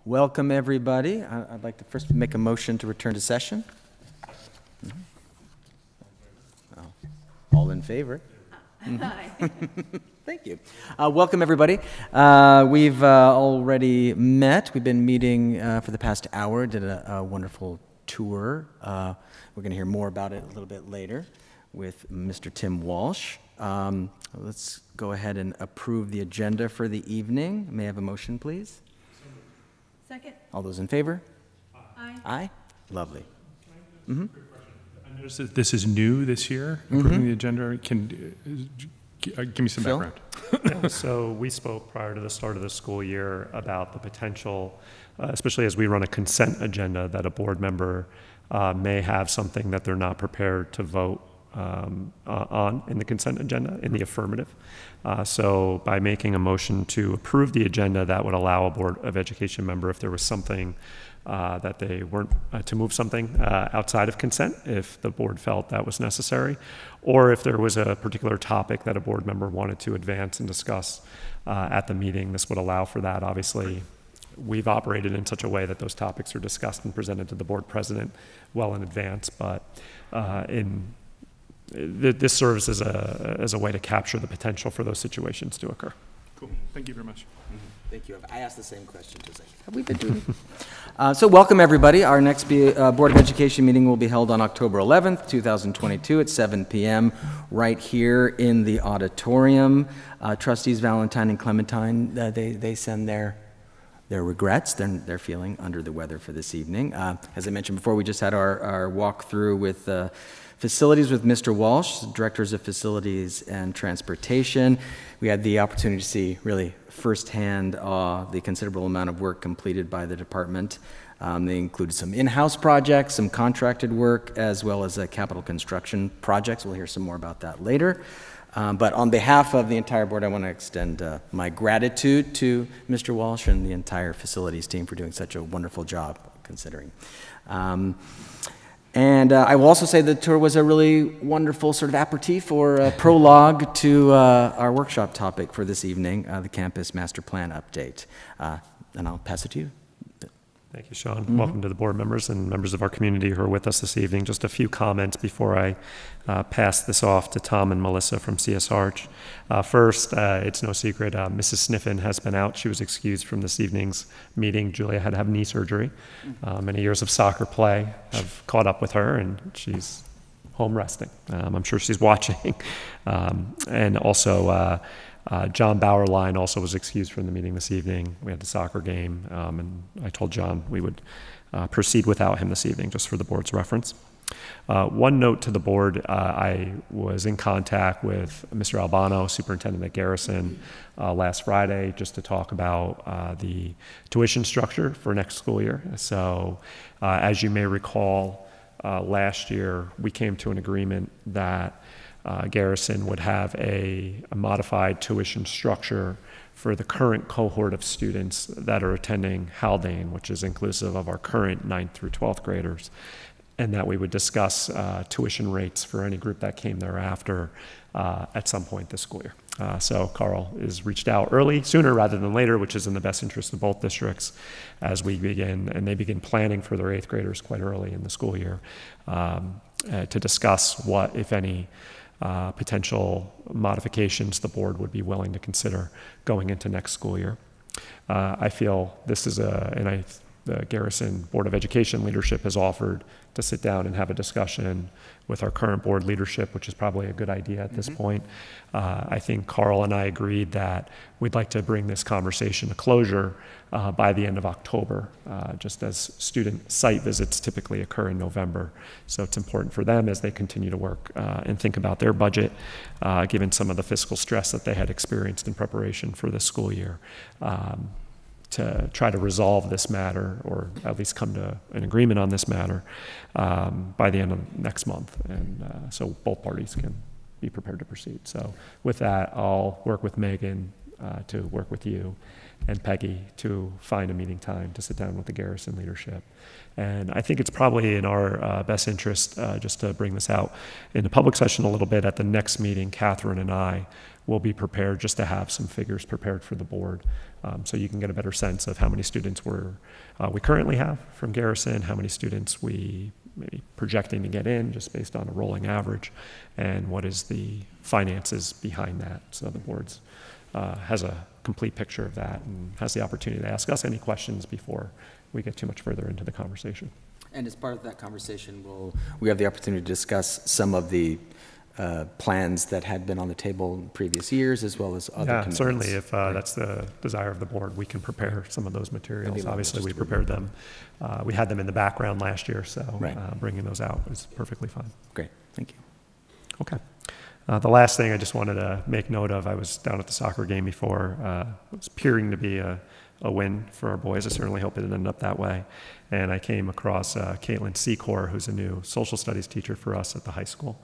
Welcome, everybody. I'd like to first make a motion to return to session. Oh, all in favor? Thank you. Welcome, everybody. We've already met. We've been meeting for the past hour, did a wonderful tour. We're going to hear more about it a little bit later with Mr. Tim Walsh. Let's go ahead and approve the agenda for the evening. May I have a motion, please? Second. All those in favor? Aye. Aye? Lovely. I noticed that this is new this year, approving the agenda. Can give me some Phil? background. So we spoke prior to the start of the school year about the potential, especially as we run a consent agenda, that a board member may have something that they're not prepared to vote on in the consent agenda in the affirmative. So by making a motion to approve the agenda, that would allow a Board of Education member, if there was something that they weren't, to move something outside of consent, if the board felt that was necessary, or if there was a particular topic that a board member wanted to advance and discuss at the meeting, this would allow for that. Obviously, we've operated in such a way that those topics are discussed and presented to the board president well in advance, but this serves as a way to capture the potential for those situations to occur. Cool. Thank you very much. Thank you. I asked the same question. Just like, have we been doing? So welcome, everybody. Our next Board of Education meeting will be held on October 11th, 2022 at 7 p.m. right here in the auditorium. Trustees Valentine and Clementine, they send their regrets. They're feeling under the weather for this evening. As I mentioned before, we just had our walkthrough with Facilities with Mr. Walsh, Directors of Facilities and Transportation. We had the opportunity to see really firsthand the considerable amount of work completed by the department. They included some in-house projects, some contracted work, as well as capital construction projects. We'll hear some more about that later. But on behalf of the entire board, I want to extend my gratitude to Mr. Walsh and the entire facilities team for doing such a wonderful job, considering. And I will also say the tour was a really wonderful sort of aperitif or prologue to our workshop topic for this evening, the Campus Master Plan Update. And I'll pass it to you. Thank you, Sean. Welcome to the board members and members of our community who are with us this evening. Just a few comments before I pass this off to Tom and Melissa from CS Arch. First, it's no secret, Mrs. Sniffen has been out. She was excused from this evening's meeting. Julia had to have knee surgery. Many years of soccer play have caught up with her, and she's home resting. I'm sure she's watching. And also, John Bauerlein also was excused from the meeting this evening. We had the soccer game, and I told John we would proceed without him this evening, just for the board's reference. One note to the board, I was in contact with Mr. Albano, Superintendent at Garrison, last Friday, just to talk about the tuition structure for next school year. So, as you may recall, last year we came to an agreement that Garrison would have a modified tuition structure for the current cohort of students that are attending Haldane, which is inclusive of our current 9th through 12th graders, and that we would discuss tuition rates for any group that came thereafter at some point this school year. So Carl has reached out sooner rather than later, which is in the best interest of both districts as we begin, and they begin planning for their 8th graders quite early in the school year to discuss what, if any, potential modifications the board would be willing to consider going into next school year. I feel this is the Garrison Board of Education leadership has offered to sit down and have a discussion with our current board leadership, which is probably a good idea at this point. I think Carl and I agreed that we'd like to bring this conversation to closure by the end of October, just as student site visits typically occur in November. So it's important for them as they continue to work and think about their budget, given some of the fiscal stress that they had experienced in preparation for this school year, to try to resolve this matter, or at least come to an agreement on this matter by the end of next month. And so both parties can be prepared to proceed. So with that, I'll work with Megan to work with you and Peggy to find a meeting time to sit down with the Garrison leadership. And I think it's probably in our best interest, just to bring this out in the public session a little bit, at the next meeting, Catherine and I we'll be prepared just to have some figures prepared for the board, so you can get a better sense of how many students we currently have from Garrison, how many students we maybe projecting to get in just based on a rolling average, and what is the finances behind that. So the board's has a complete picture of that and has the opportunity to ask us any questions before we get too much further into the conversation. And as part of that conversation, we have the opportunity to discuss some of the plans that had been on the table in previous years, as well as other commitments. Certainly, if that's the desire of the board, we can prepare some of those materials. Obviously, we prepared them. We had them in the background last year, so bringing those out is perfectly fine. Great, thank you. Okay. The last thing I just wanted to make note of, I was down at the soccer game before. It was appearing to be a win for our boys. I certainly hope it ended up that way. And I came across Caitlin Secor, who's a new social studies teacher for us at the high school.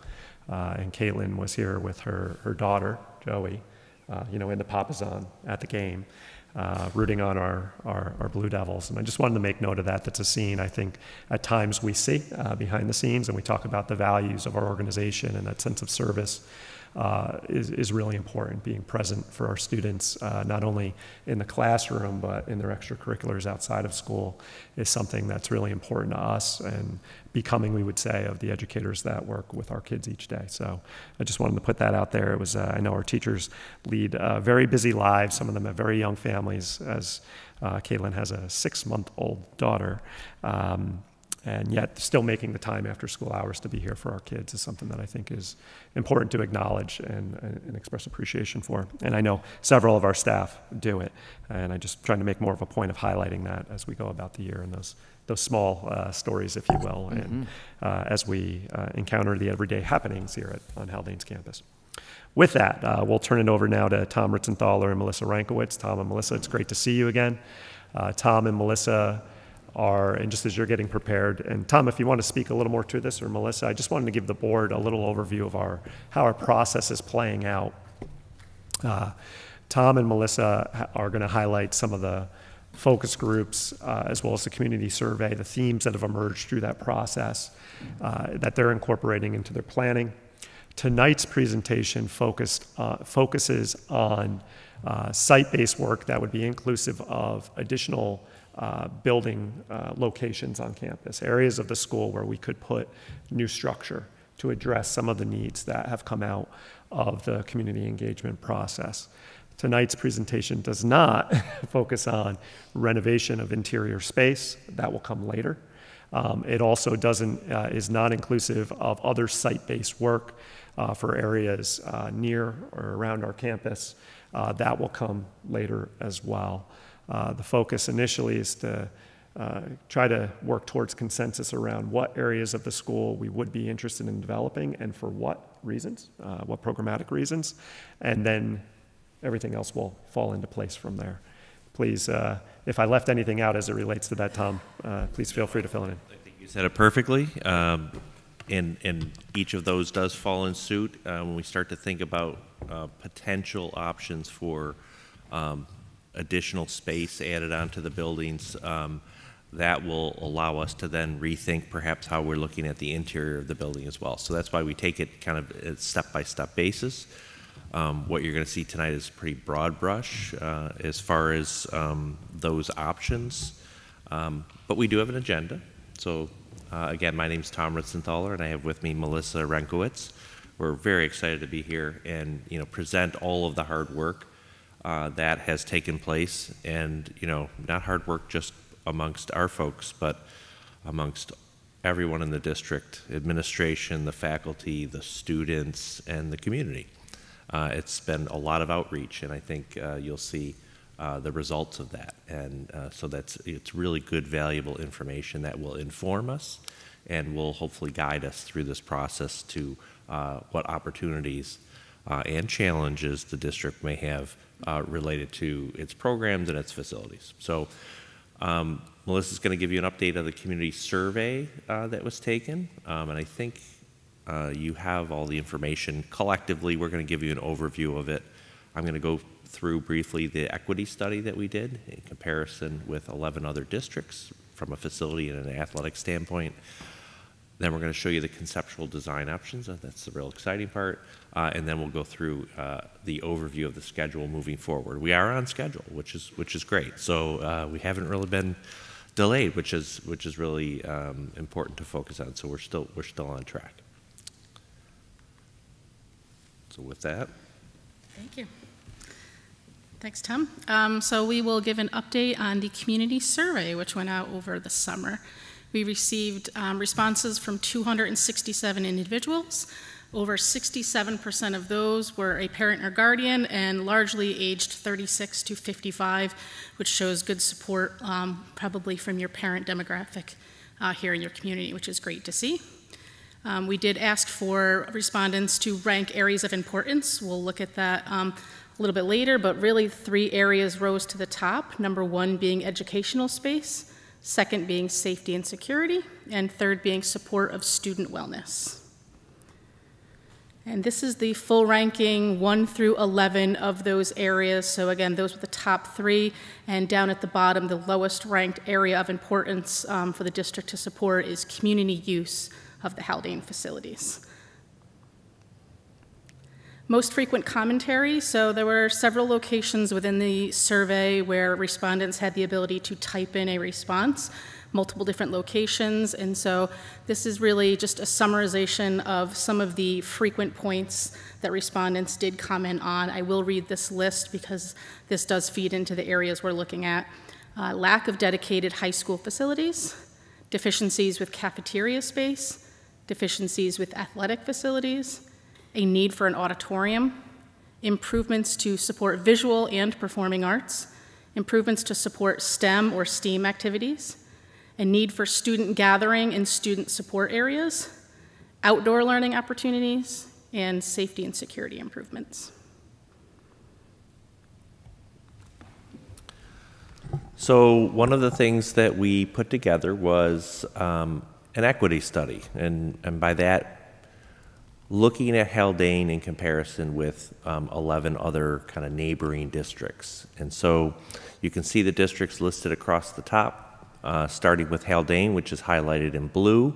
And Caitlin was here with her daughter, Joey, in the Papazon at the game, rooting on our Blue Devils. And I just wanted to make note of that. That's a scene I think at times we see behind the scenes, and we talk about the values of our organization, and that sense of service is really important. Being present for our students, not only in the classroom, but in their extracurriculars outside of school, is something that's really important to us, and becoming, we would say, of the educators that work with our kids each day. So I just wanted to put that out there. It was, I know our teachers lead very busy lives. Some of them have very young families, as Caitlin has a 6-month-old daughter. And yet still making the time after school hours to be here for our kids is something that I think is important to acknowledge and express appreciation for. And I know several of our staff do it, and I'm just trying to make more of a point of highlighting that as we go about the year, and those small stories, if you will, and as we encounter the everyday happenings here on Haldane's campus. With that, we'll turn it over now to Tom Ritzenthaler and Melissa Rankowitz. Tom and Melissa, it's great to see you again. Tom and Melissa and just as you're getting prepared, and Tom, if you want to speak a little more to this, or Melissa, I just wanted to give the board a little overview of how our process is playing out. Tom and Melissa are going to highlight some of the focus groups, as well as the community survey, the themes that have emerged through that process that they're incorporating into their planning. Tonight's presentation focuses on site-based work that would be inclusive of additional building locations on campus, areas of the school where we could put new structure to address some of the needs that have come out of the community engagement process. Tonight's presentation does not focus on renovation of interior space. That will come later. It also is not inclusive of other site-based work for areas near or around our campus. That will come later as well. The focus initially is to try to work towards consensus around what areas of the school we would be interested in developing and for what reasons, what programmatic reasons, and then everything else will fall into place from there. Please, if I left anything out as it relates to that, Tom, please feel free to fill it in. I think you said it perfectly, and each of those does fall in suit. When we start to think about potential options for additional space added onto the buildings, that will allow us to then rethink perhaps how we're looking at the interior of the building as well. So that's why we take it kind of a step-by-step basis. What you're going to see tonight is pretty broad brush as far as those options. But we do have an agenda. So again, my name's Tom Ritzenthaler, and I have with me Melissa Rankowitz. We're very excited to be here and present all of the hard work that has taken place, and not hard work just amongst our folks, but amongst everyone in the district, administration, the faculty, the students, and the community. It's been a lot of outreach, and I think you'll see the results of that. And so it's really good, valuable information that will inform us and will hopefully guide us through this process to what opportunities and challenges the district may have related to its programs and its facilities. So Melissa's going to give you an update of the community survey that was taken, and I think you have all the information. Collectively, we're going to give you an overview of it. I'm going to go through briefly the equity study that we did in comparison with 11 other districts from a facility and an athletic standpoint. Then we're going to show you the conceptual design options. That's the real exciting part. And then we'll go through the overview of the schedule moving forward. We are on schedule, which is great. So we haven't really been delayed, which is really important to focus on. So we're still on track. So with that, thank you. Thanks, Tom. So we will give an update on the community survey, which went out over the summer. We received responses from 267 individuals. Over 67% of those were a parent or guardian, and largely aged 36 to 55, which shows good support probably from your parent demographic here in your community, which is great to see. We did ask for respondents to rank areas of importance. We'll look at that a little bit later, but really 3 areas rose to the top. Number 1 being educational space, second being safety and security, and third being support of student wellness. And this is the full ranking 1 through 11 of those areas. So again, those were the top 3, and down at the bottom, the lowest ranked area of importance for the district to support is community use of the Haldane facilities. Most frequent commentary, so there were several locations within the survey where respondents had the ability to type in a response, multiple different locations, and so this is really just a summarization of some of the frequent points that respondents did comment on. I will read this list because this does feed into the areas we're looking at. Lack of dedicated high school facilities, deficiencies with cafeteria space, deficiencies with athletic facilities, a need for an auditorium, improvements to support visual and performing arts, improvements to support STEM or STEAM activities, a need for student gathering and student support areas, outdoor learning opportunities, and safety and security improvements. so one of the things that we put together was an equity study, and by that, looking at Haldane in comparison with 11 other kind of neighboring districts. And so you can see the districts listed across the top, starting with Haldane, which is highlighted in blue.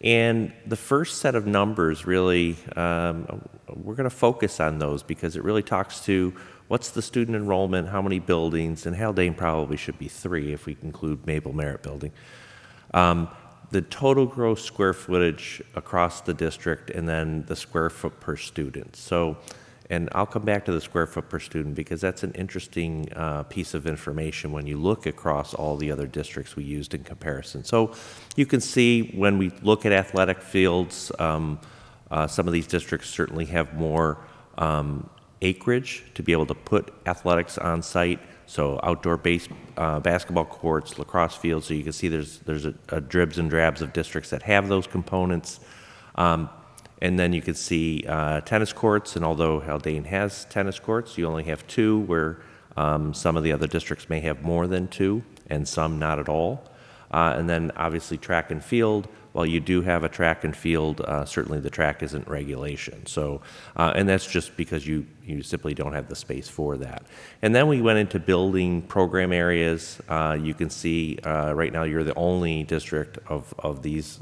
And the first set of numbers really, we're going to focus on those because it really talks to what's the student enrollment, how many buildings, and Haldane probably should be 3 if we include Maple Merit Building. The total gross square footage across the district, and then the square foot per student. So, and I'll come back to the square foot per student because that's an interesting piece of information when you look across all the other districts we used in comparison. So you can see when we look at athletic fields, some of these districts certainly have more acreage to be able to put athletics on site. So outdoor basketball courts, lacrosse fields, so you can see there's a dribs and drabs of districts that have those components. And then you can see tennis courts, and although Haldane has tennis courts, you only have 2, where some of the other districts may have more than 2, and some not at all. And then obviously track and field, while you do have a track and field, certainly the track isn't regulation. So, and that's just because you simply don't have the space for that. And then we went into building program areas. You can see right now you're the only district of these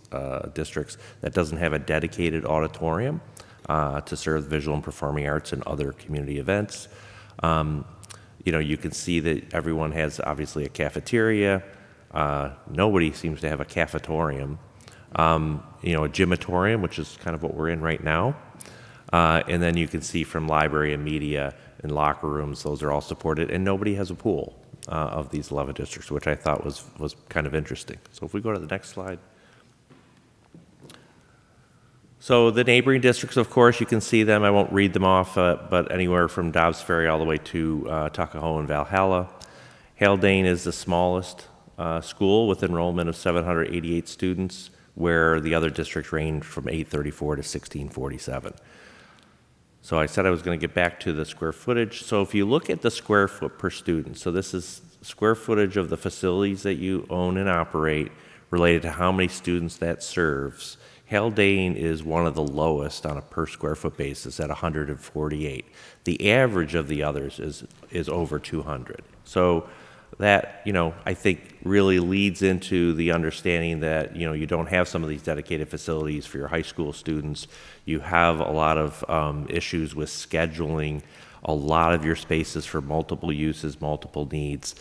districts that doesn't have a dedicated auditorium to serve visual and performing arts and other community events. You know, you can see that everyone has obviously a cafeteria. Nobody seems to have a cafetorium. You know, a gymatorium, which is kind of what we're in right now. And then you can see from library and media and locker rooms, those are all supported, and nobody has a pool of these 11 districts, which I thought was kind of interesting. So if we go to the next slide. So the neighboring districts, of course, you can see them. I won't read them off, but anywhere from Dobbs Ferry all the way to Tuckahoe and Valhalla. Haldane is the smallest school with enrollment of 788 students, where the other districts range from 834 to 1647. So I said I was going to get back to the square footage. So if you look at the square foot per student, so this is square footage of the facilities that you own and operate related to how many students that serves. Haldane is one of the lowest on a per square foot basis at 148. The average of the others is over 200. So that, I think really leads into the understanding that, you don't have some of these dedicated facilities for your high school students. You have a lot of issues with scheduling a lot of your spaces for multiple uses, multiple needs,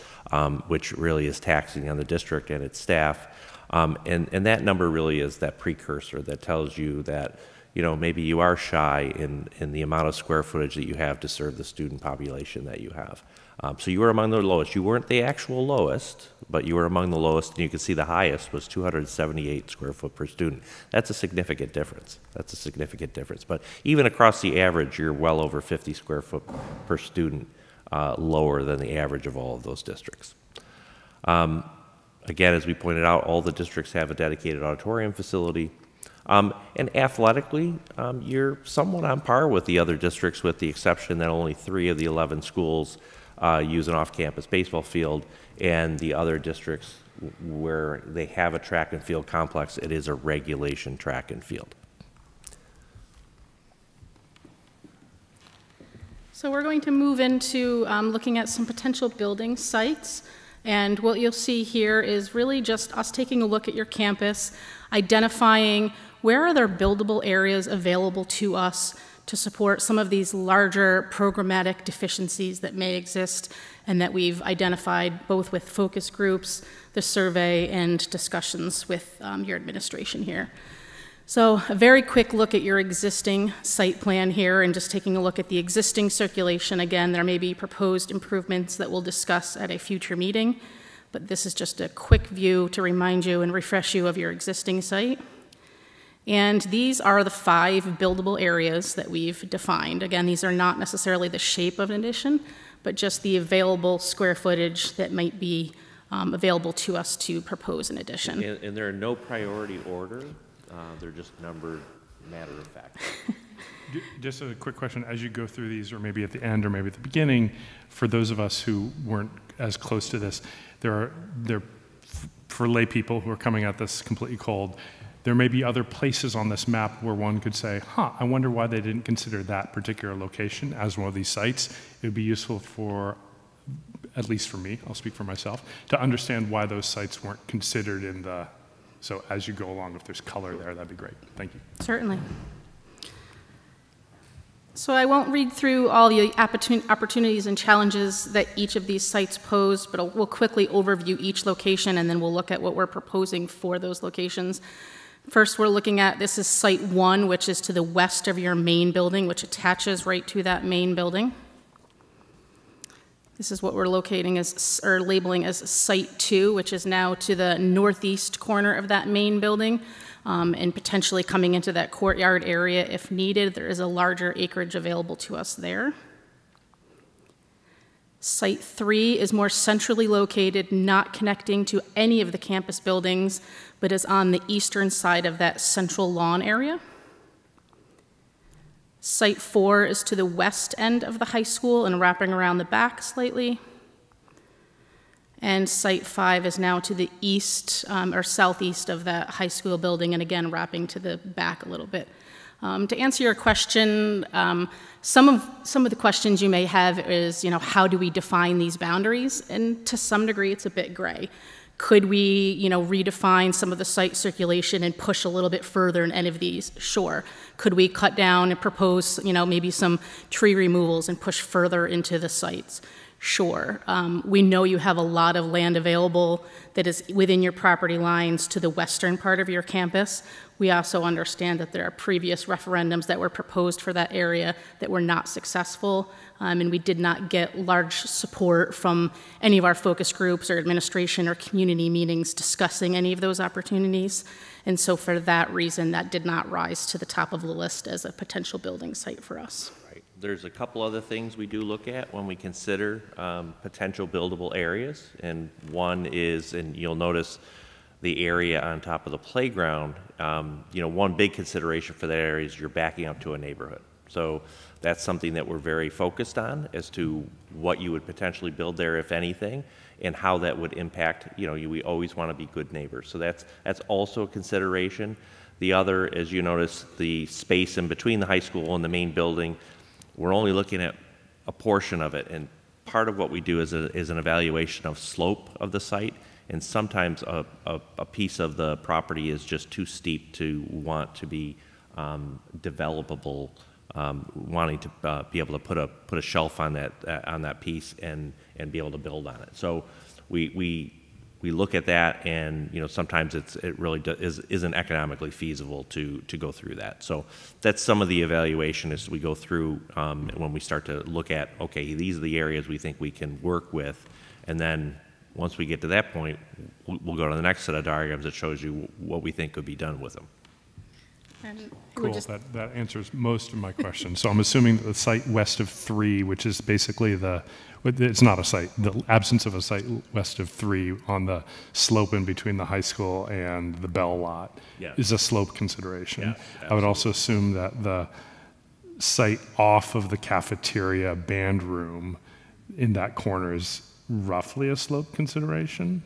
which really is taxing on the district and its staff. And that number really is that precursor that tells you that, maybe you are shy in the amount of square footage that you have to serve the student population that you have. So you were among the lowest. You weren't the actual lowest, but you were among the lowest, and you can see the highest was 278 square foot per student. That's a significant difference. That's a significant difference. But even across the average, you're well over 50 square foot per student lower than the average of all of those districts. Again, as we pointed out, all the districts have a dedicated auditorium facility. And athletically, you're somewhat on par with the other districts, with the exception that only 3 of the 11 schools use an off-campus baseball field, and the other districts where they have a track and field complex, it is a regulation track and field. So we're going to move into looking at some potential building sites. And what you'll see here is really just us taking a look at your campus, identifying where are there buildable areas available to us to support some of these larger programmatic deficiencies that may exist and that we've identified both with focus groups, the survey, and discussions with your administration here. So a very quick look at your existing site plan here and just taking a look at the existing circulation. Again, there may be proposed improvements that we'll discuss at a future meeting, but this is just a quick view to remind you and refresh you of your existing site. And these are the 5 buildable areas that we've defined. Again, these are not necessarily the shape of an addition, but just the available square footage that might be available to us to propose an addition. And they're in no priority order. They're just numbered matter of fact. Just a quick question, as you go through these, or maybe at the end, or maybe at the beginning, for those of us who weren't as close to this, for lay people who are coming at this completely cold, there may be other places on this map where one could say, I wonder why they didn't consider that particular location as one of these sites. It would be useful for, at least for me, I'll speak for myself, to understand why those sites weren't considered in the, so as you go along, if there's color there, that'd be great. Thank you. Certainly. So I won't read through all the opportunities and challenges that each of these sites pose, but we'll quickly overview each location, and then we'll look at what we're proposing for those locations. First, we're looking at, this is Site 1, which is to the west of your main building, which attaches right to that main building. This is what we're locating as, or labeling as Site 2, which is now to the northeast corner of that main building, and potentially coming into that courtyard area if needed. There is a larger acreage available to us there. Site 3 is more centrally located, not connecting to any of the campus buildings, but is on the eastern side of that central lawn area. Site 4 is to the west end of the high school and wrapping around the back slightly. And Site 5 is now to the east or southeast of that high school building, and again, wrapping to the back a little bit. To answer your question, some of the questions you may have is, how do we define these boundaries? And to some degree, it's a bit gray. Could we, redefine some of the site circulation and push a little bit further in any of these? Sure. Could we cut down and propose, maybe some tree removals and push further into the sites? Sure. We know you have a lot of land available that is within your property lines to the western part of your campus. We also understand that there are previous referendums that were proposed for that area that were not successful, and we did not get large support from any of our focus groups or administration or community meetings discussing any of those opportunities. And so for that reason, that did not rise to the top of the list as a potential building site for us. Right. There's a couple other things we do look at when we consider potential buildable areas, and one is, and you'll notice the area on top of the playground, one big consideration for that area is you're backing up to a neighborhood. So that's something that we're very focused on as to what you would potentially build there, if anything, and how that would impact, we always want to be good neighbors. So that's also a consideration. The other, as you notice, the space in between the high school and the main building, we're only looking at a portion of it, and part of what we do is an evaluation of slope of the site, and sometimes a piece of the property is just too steep to want to be developable, wanting to be able to put a shelf on that piece and be able to build on it. So we look at that, and sometimes it really isn't economically feasible to go through that. So that's some of the evaluation as we go through when we start to look at, okay, these are the areas we think we can work with, and then once we get to that point, we'll go to the next set of diagrams that shows you what we think could be done with them. And Cool, that answers most of my questions. So I'm assuming that the site west of 3, which is basically it's not a site, the absence of a site west of 3 on the slope in between the high school and the Bell lot is a slope consideration. Yeah, I would also assume that the site off of the cafeteria band room in that corner is roughly a slope consideration.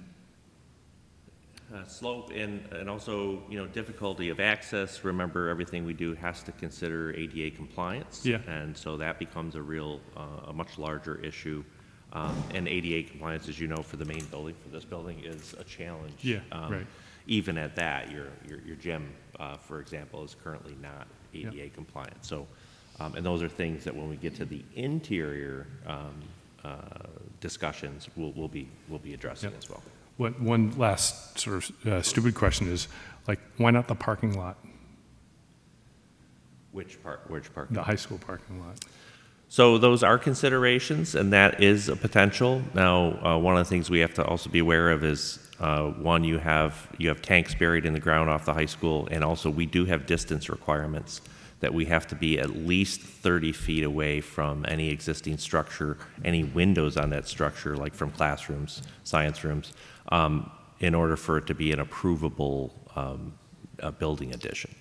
Slope and also difficulty of access. Remember, everything we do has to consider ADA compliance, and so that becomes a much larger issue. And ADA compliance, as you know, for the main building, for this building, is a challenge. Yeah, right. Even at that, your gym, for example, is currently not ADA compliant. So, and those are things that when we get to the interior discussions, we'll be addressing as well. One last sort of stupid question is, why not the parking lot? Which parking The lot? high school parking lot. So those are considerations, and that is a potential. Now, one of the things we have to also be aware of is, one, you have tanks buried in the ground off the high school, and also we do have distance requirements that we have to be at least 30 feet away from any existing structure, any windows on that structure, like from classrooms, science rooms, in order for it to be an approvable building addition.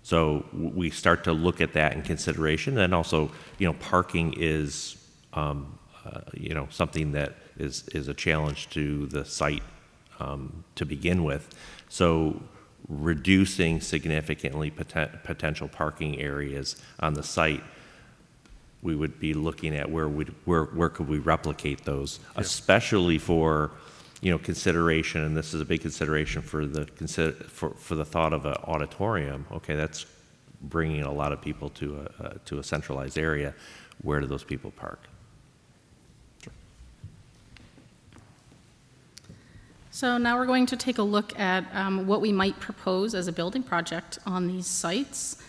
So we start to look at that in consideration, and also, parking is, something that is a challenge to the site to begin with. So reducing significantly potential parking areas on the site, we would be looking at where could we replicate those, especially for consideration, and this is a big consideration for the thought of an auditorium. Okay, that's bringing a lot of people to a centralized area. Where do those people park? So now we're going to take a look at what we might propose as a building project on these sites.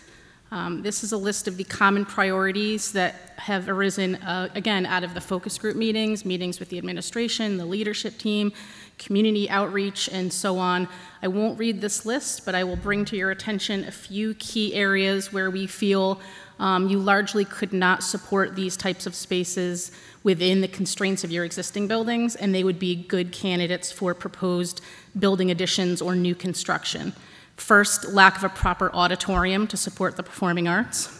This is a list of the common priorities that have arisen, again, out of the focus group meetings with the administration, the leadership team, community outreach, and so on. I won't read this list, but I will bring to your attention a few key areas where we feel you largely could not support these types of spaces within the constraints of your existing buildings, and they would be good candidates for proposed building additions or new construction. First, lack of a proper auditorium to support the performing arts.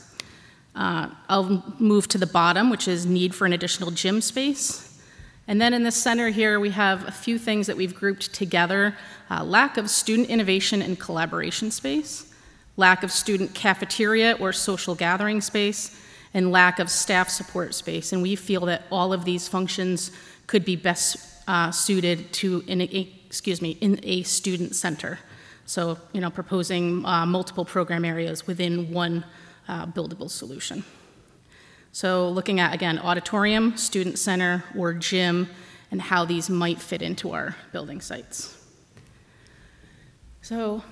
I'll move to the bottom, which is need for an additional gym space. And then in the center here, we have a few things that we've grouped together. Lack of student innovation and collaboration space, lack of student cafeteria or social gathering space, and lack of staff support space. And we feel that all of these functions could be best suited to in a student center. So, proposing multiple program areas within one buildable solution. So looking at, again, auditorium, student center, or gym, and how these might fit into our building sites. So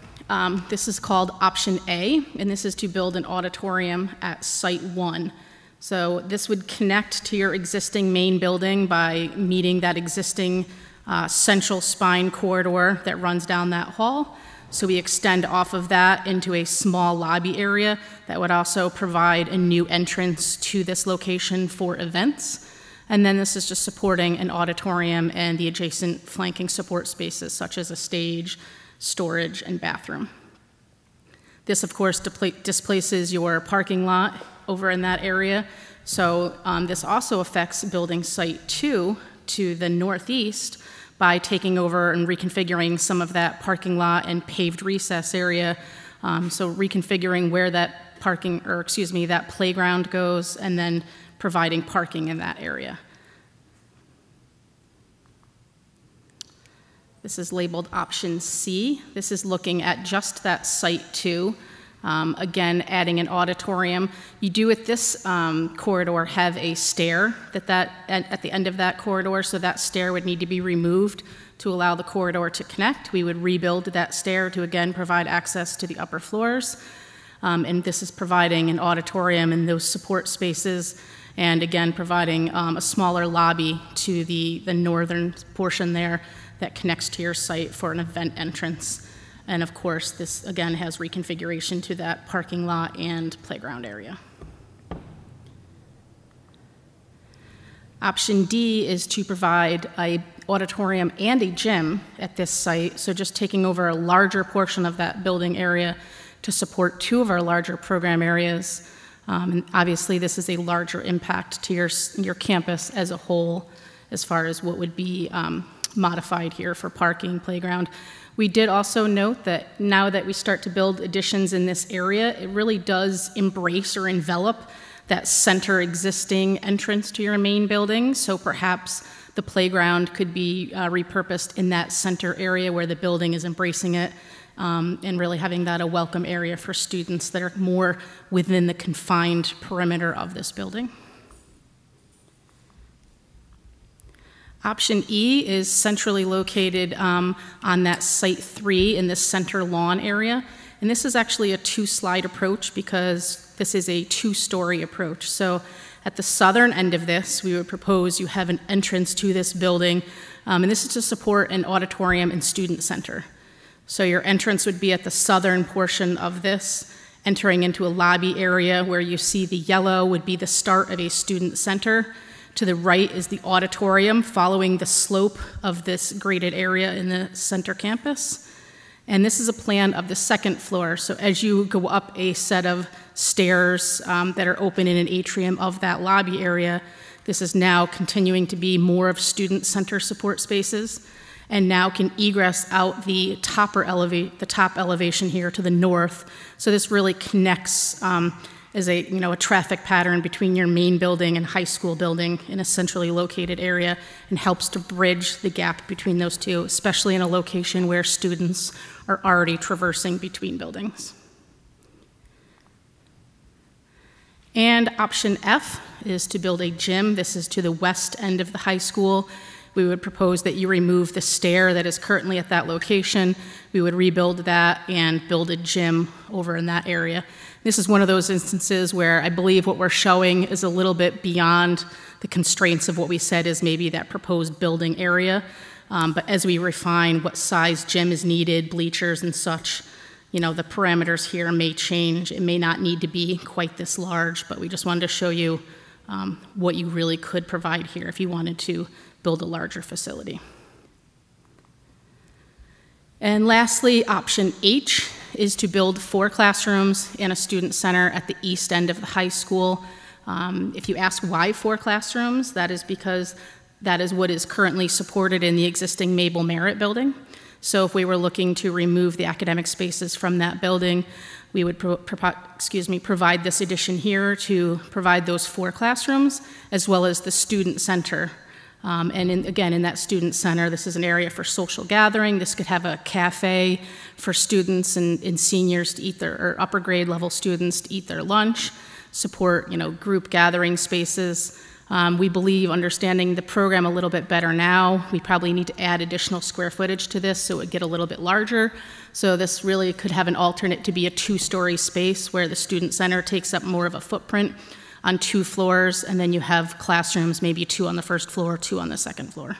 this is called option A, and this is to build an auditorium at site 1. So this would connect to your existing main building by meeting that existing central spine corridor that runs down that hall. So we extend off of that into a small lobby area that would also provide a new entrance to this location for events. And then this is just supporting an auditorium and the adjacent flanking support spaces such as a stage, storage, and bathroom. This, of course, displaces your parking lot over in that area. So this also affects building site 2 to the northeast by taking over and reconfiguring some of that parking lot and paved recess area. So reconfiguring where that that playground goes, and then providing parking in that area. This is labeled option C. This is looking at just that site 2. Again, adding an auditorium. You do at this corridor have a stair at the end of that corridor, so that stair would need to be removed to allow the corridor to connect. We would rebuild that stair to again provide access to the upper floors. And this is providing an auditorium and those support spaces, and again providing a smaller lobby to the northern portion there that connects to your site for an event entrance. And of course, this again has reconfiguration to that parking lot and playground area. Option D is to provide an auditorium and a gym at this site, so just taking over a larger portion of that building area to support 2 of our larger program areas. And obviously, this is a larger impact to your campus as a whole as far as what would be modified here for parking, playground. We did also note that now that we start to build additions in this area, it really does embrace or envelop that center existing entrance to your main building. So perhaps the playground could be repurposed in that center area where the building is embracing it, and really having that a welcome area for students that are more within the confined perimeter of this building. Option E is centrally located on that site 3 in the center lawn area. And this is actually a 2-slide approach because this is a 2-story approach. So at the southern end of this, we would propose you have an entrance to this building, and this is to support an auditorium and student center. So your entrance would be at the southern portion of this, entering into a lobby area where you see the yellow would be the start of a student center. To the right is the auditorium following the slope of this graded area in the center campus. And this is a plan of the second floor. So as you go up a set of stairs that are open in an atrium of that lobby area, this is now continuing to be more of student center support spaces, and now can egress out the top elevation here to the north. So this really connects as a traffic pattern between your main building and high school building in a centrally located area, and helps to bridge the gap between those two, especially in a location where students are already traversing between buildings. And option F is to build a gym. This is to the west end of the high school. We would propose that you remove the stair that is currently at that location. We would rebuild that and build a gym over in that area. This is one of those instances where I believe what we're showing is a little bit beyond the constraints of what we said is maybe that proposed building area. But as we refine what size gym is needed, bleachers and such, the parameters here may change. It may not need to be quite this large, but we just wanted to show you what you really could provide here if you wanted to build a larger facility. And lastly, option H is to build 4 classrooms and a student center at the east end of the high school. If you ask why 4 classrooms, that is because that is what is currently supported in the existing Mabel Merritt building. So if we were looking to remove the academic spaces from that building, we would provide this addition here to provide those 4 classrooms, as well as the student center. Again, in that student center, this is an area for social gathering. This could have a cafe for students and seniors to eat or upper grade level students to eat their lunch, support, group gathering spaces. We believe, understanding the program a little bit better now, we probably need to add additional square footage to this so it would get a little bit larger. So this really could have an alternate to be a 2-story space where the student center takes up more of a footprint on 2 floors, and then you have classrooms, maybe 2 on the first floor, 2 on the second floor.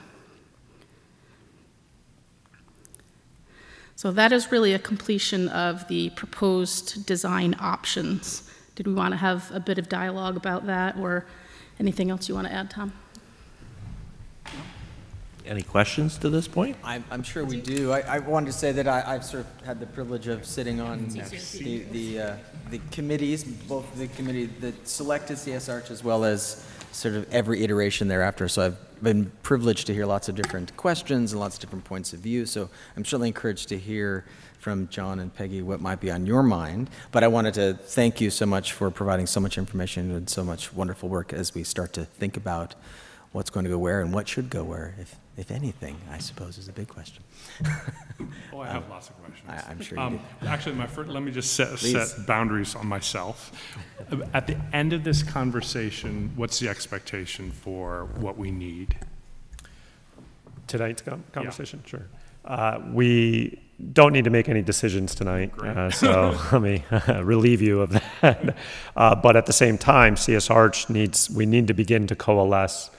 So that is really a completion of the proposed design options. Did we want to have a bit of dialogue about that, or anything else you want to add, Tom? Any questions to this point? I'm sure we do. I wanted to say that I've sort of had the privilege of sitting on the committees, both the committee that selected CSArch as well as sort of every iteration thereafter. So I've been privileged to hear lots of different questions and lots of different points of view. So I'm certainly encouraged to hear from John and Peggy what might be on your mind. But I wanted to thank you so much for providing so much information and so much wonderful work as we start to think about what's going to go where and what should go where, if anything, I suppose, is a big question. Oh, I have lots of questions. I'm sure you do. Actually, let me just set boundaries on myself. At the end of this conversation, what's the expectation for what we need? Tonight's conversation? Yeah. Sure. We don't need to make any decisions tonight, so let me relieve you of that. But at the same time, CS Arch we need to begin to coalesce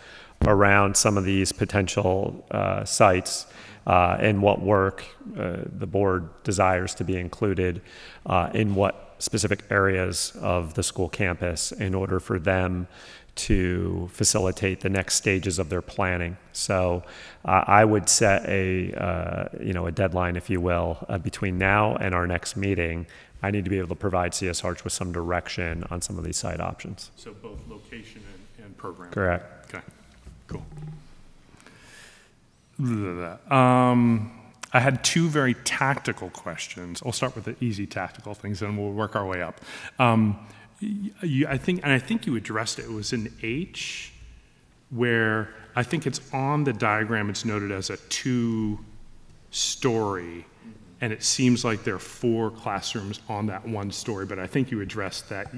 around some of these potential sites and what work the board desires to be included in what specific areas of the school campus in order for them to facilitate the next stages of their planning. So I would set a deadline, if you will, between now and our next meeting. I need to be able to provide CS Arch with some direction on some of these site options. So both location and program. Correct. Okay, cool. I had two very tactical questions. I'll start with the easy tactical things, and we'll work our way up. I think you addressed it. It was in H, where I think it's on the diagram. It's noted as a 2-story, and it seems like there are 4 classrooms on that 1 story. But I think you addressed that.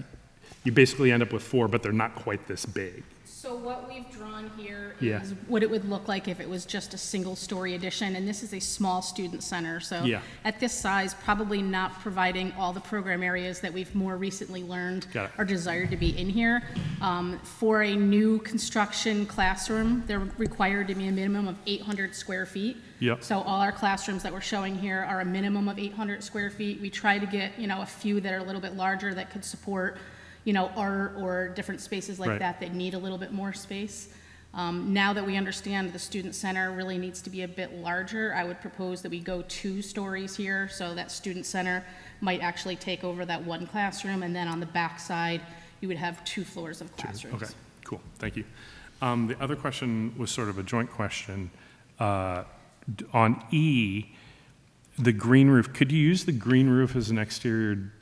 You basically end up with 4, but they're not quite this big. So what we've drawn here is what it would look like if it was just a single-story addition, and this is a small student center. So at this size, probably not providing all the program areas that we've more recently learned are desired to be in here. For a new construction classroom, they're required to be a minimum of 800 square feet. So all our classrooms that we're showing here are a minimum of 800 square feet. We try to get, a few that are a little bit larger that could support art or different spaces like that need a little bit more space. Now that we understand the student center really needs to be a bit larger, I would propose that we go 2 stories here, so that student center might actually take over that 1 classroom, and then on the back side, you would have 2 floors of classrooms. Okay, cool, thank you. The other question was sort of a joint question. On E, the green roof, could you use the green roof as an exterior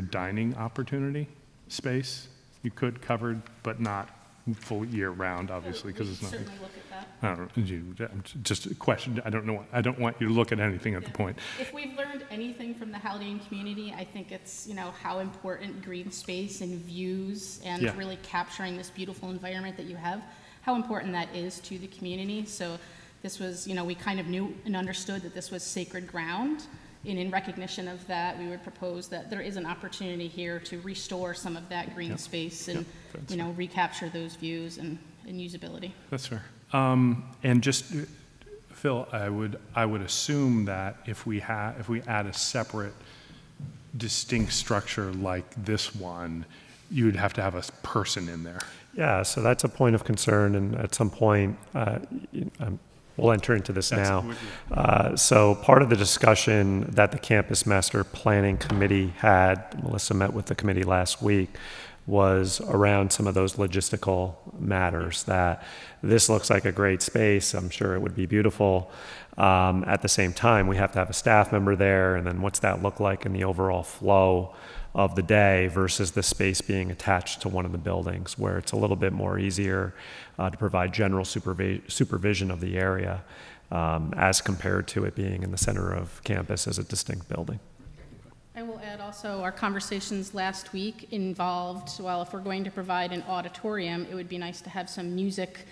dining opportunity space? You could covered, but not full year round, obviously, because it's not. Certainly look at that. I don't know, just a question. I don't want you to look at anything at the point. If we've learned anything from the Haldane community, I think it's how important green space and views and really capturing this beautiful environment that you have, how important that is to the community. So this was, we kind of knew and understood that this was sacred ground. And in recognition of that, we would propose that there is an opportunity here to restore some of that green space and, recapture those views and usability. That's fair. And just, Phil, I would assume that if we add a separate, distinct structure like this one, you would have to have a person in there. Yeah, so that's a point of concern, and at some point, we'll enter into this now. So part of the discussion that the Campus Master Planning Committee had, Melissa met with the committee last week, was around some of those logistical matters, that this looks like a great space. I'm sure it would be beautiful. At the same time, we have to have a staff member there, and then what's that look like in the overall flow of the day versus the space being attached to one of the buildings, where it's a little bit more easier to provide general supervision of the area as compared to it being in the center of campus as a distinct building. I will add also our conversations last week involved, well, if we're going to provide an auditorium, it would be nice to have some music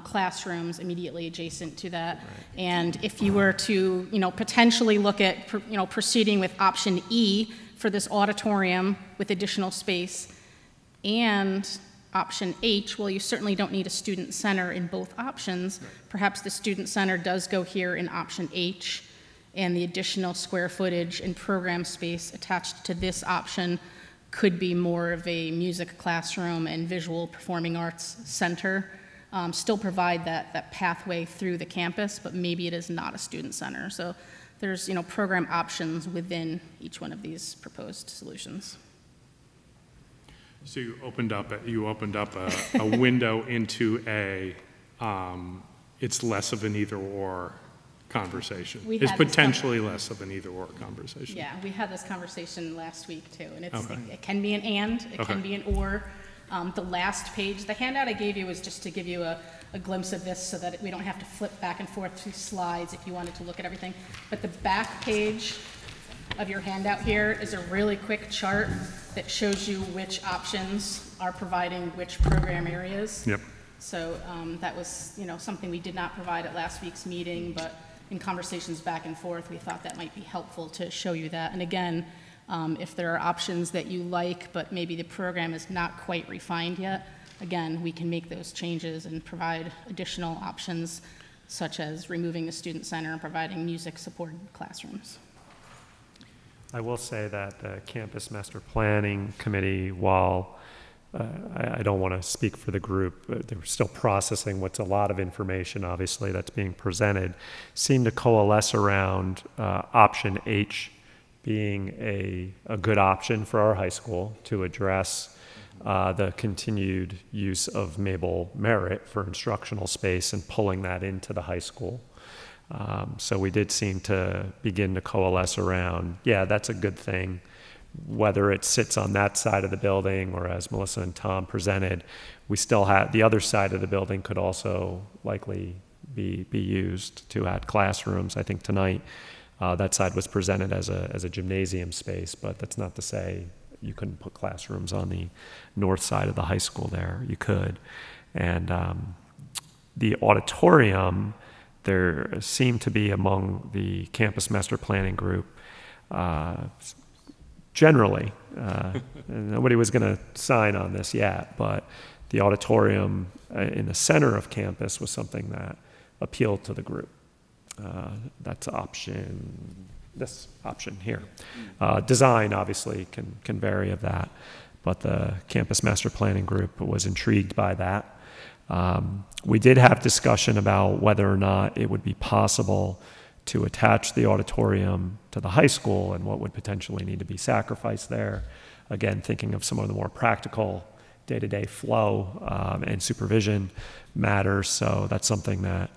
classrooms immediately adjacent to that. Right. And if you were to, potentially look at, proceeding with option E for this auditorium with additional space, and option H, well, you certainly don't need a student center in both options. Right. Perhaps the student center does go here in option H, and the additional square footage and program space attached to this option could be more of a music classroom and visual performing arts center. Still provide that pathway through the campus, but maybe it is not a student center. So there's program options within each one of these proposed solutions. So you opened up a window into it's less of an either-or conversation. It's potentially less of an either-or conversation. Yeah, we had this conversation last week too, and it can be an and, it can be an or. The last page, the handout I gave you was just to give you a glimpse of this so that we don't have to flip back and forth through slides if you wanted to look at everything. But the back page of your handout here is a really quick chart that shows you which options are providing which program areas. Yep. So that was, something we did not provide at last week's meeting, but in conversations back and forth, we thought that might be helpful to show you that. And again, if there are options that you like, but maybe the program is not quite refined yet, again, we can make those changes and provide additional options, such as removing the student center and providing music-supported classrooms. I will say that the Campus Master Planning Committee, while I don't want to speak for the group, they were still processing what's a lot of information, obviously, that's being presented, seemed to coalesce around option H being a good option for our high school to address the continued use of Mabel Merritt for instructional space and pulling that into the high school. So we did seem to begin to coalesce around, yeah, that's a good thing. Whether it sits on that side of the building or, as Melissa and Tom presented, we still have the other side of the building could also likely be used to add classrooms. I think tonight that side was presented as a gymnasium space, but that's not to say you couldn't put classrooms on the north side of the high school there. You could. And the auditorium, there seemed to be among the Campus Master Planning Group, generally, nobody was going to sign on this yet, but the auditorium in the center of campus was something that appealed to the group. That's this option here. Design obviously can vary of that, but the Campus Master Planning Group was intrigued by that. We did have discussion about whether or not it would be possible to attach the auditorium to the high school and what would potentially need to be sacrificed there. Again, thinking of some of the more practical day-to-day flow and supervision matters. So that's something that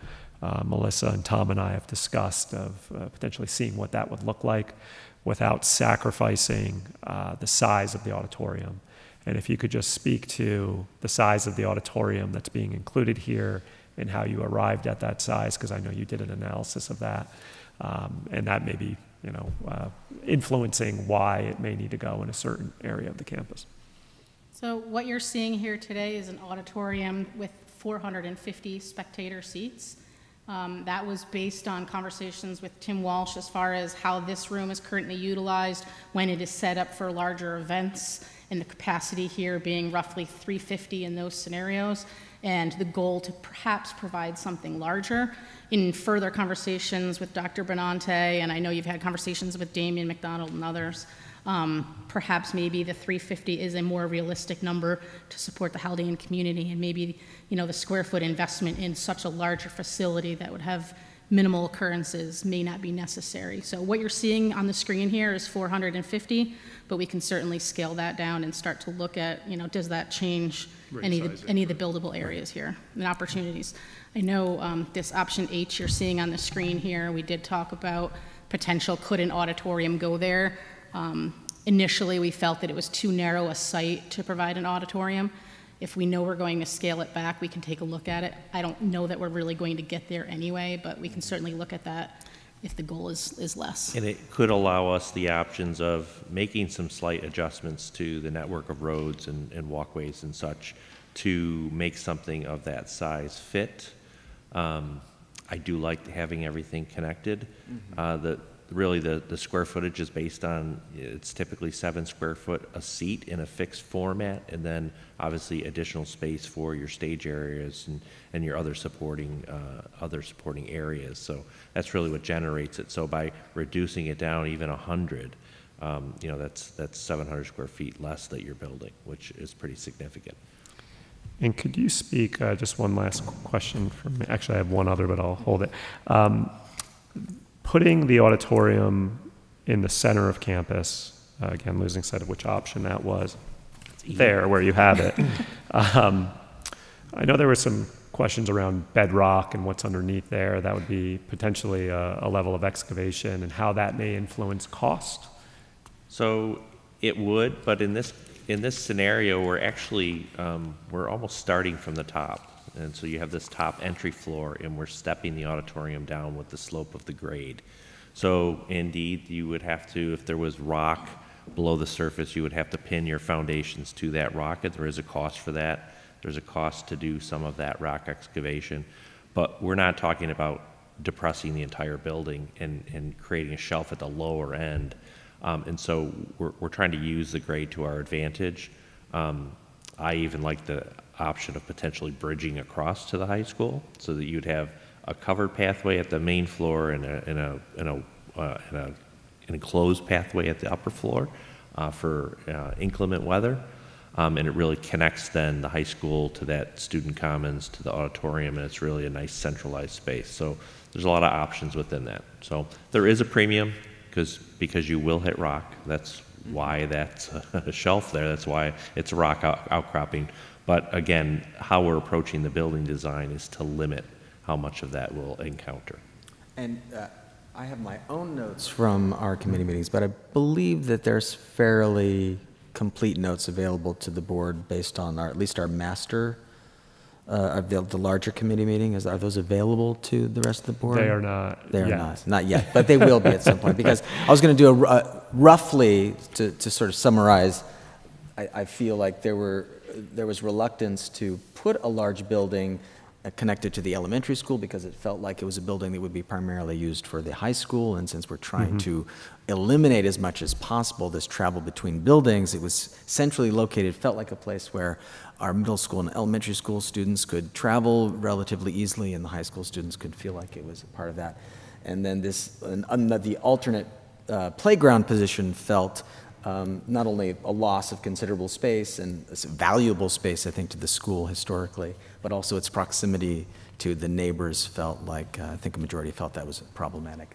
Melissa and Tom and I have discussed of potentially seeing what that would look like without sacrificing the size of the auditorium. And if you could just speak to the size of the auditorium that's being included here and how you arrived at that size, because I know you did an analysis of that, and that may be, influencing why it may need to go in a certain area of the campus. So what you're seeing here today is an auditorium with 450 spectator seats. That was based on conversations with Tim Walsh as far as how this room is currently utilized when it is set up for larger events, and the capacity here being roughly 350 in those scenarios, and the goal to perhaps provide something larger. In further conversations with Dr. Benante, and I know you've had conversations with Damien McDonald and others, perhaps maybe the 350 is a more realistic number to support the Haldane community, and maybe the square foot investment in such a larger facility that would have minimal occurrences may not be necessary. So what you're seeing on the screen here is 450, but we can certainly scale that down and start to look at, does that change any of the buildable areas here and opportunities. I know this option H you're seeing on the screen here, we did talk about potential, could an auditorium go there? Initially, we felt that it was too narrow a site to provide an auditorium. If we know we're going to scale it back, we can take a look at it. I don't know that we're really going to get there anyway, but we can certainly look at that if the goal is less. And it could allow us the options of making some slight adjustments to the network of roads and walkways and such to make something of that size fit. I do like having everything connected. Really the square footage is based on, it's typically 7 square foot a seat in a fixed format, and then obviously additional space for your stage areas and your other supporting areas. So that's really what generates it. So by reducing it down even 100, that's 700 square feet less that you're building, which is pretty significant. And could you speak, just one last question from me. Actually, I have one other, but I'll hold it. Putting the auditorium in the center of campus, again, losing sight of which option that was, there where you have it. I know there were some questions around bedrock and what's underneath there. That would be potentially a level of excavation and how that may influence cost. So it would, but in this in this scenario, we're actually, we're almost starting from the top. And so you have this top entry floor, and we're stepping the auditorium down with the slope of the grade. So indeed, you would have to, if there was rock below the surface, you would have to pin your foundations to that rock. There is a cost for that. There's a cost to do some of that rock excavation. But we're not talking about depressing the entire building and creating a shelf at the lower end. And so we're trying to use the grade to our advantage. I even like the option of potentially bridging across to the high school so that you'd have a covered pathway at the main floor and an enclosed pathway at the upper floor for inclement weather. And it really connects then the high school to that student commons, to the auditorium, and it's really a nice centralized space. So there's a lot of options within that. So there is a premium because you will hit rock. That's why that's a shelf there. That's why it's a rock outcropping. But again, how we're approaching the building design is to limit how much of that we'll encounter. And I have my own notes from our committee meetings, but I believe that there's fairly complete notes available to the board based on at least our master, the larger committee meeting. Are those available to the rest of the board? They are not. They are yet. not yet, but they will be at some point. Because I was going to do roughly to sort of summarize. I feel like there was reluctance to put a large building connected to the elementary school because it felt like it was a building that would be primarily used for the high school, and since we're trying to eliminate as much as possible this travel between buildings, it was centrally located, felt like a place where our middle school and elementary school students could travel relatively easily, and the high school students could feel like it was a part of that. And then the alternate playground position felt not only a loss of considerable space and valuable space, I think, to the school historically, but also its proximity to the neighbors felt like, I think a majority felt that was problematic.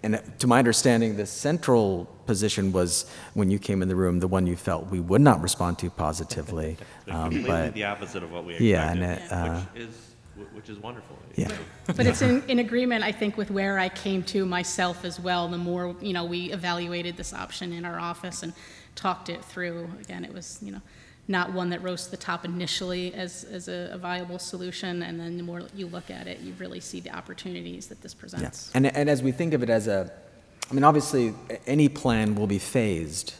And to my understanding, the central position was, when you came in the room, the one you felt we would not respond to positively. Completely the opposite of what we expected, yeah, which is wonderful. Yeah. But it's in agreement, I think, with where I came to myself as well. The more, we evaluated this option in our office and talked it through. Again, it was, not one that rose to the top initially as a viable solution, and then the more you look at it, you really see the opportunities that this presents. Yeah. And as we think of it as obviously any plan will be phased,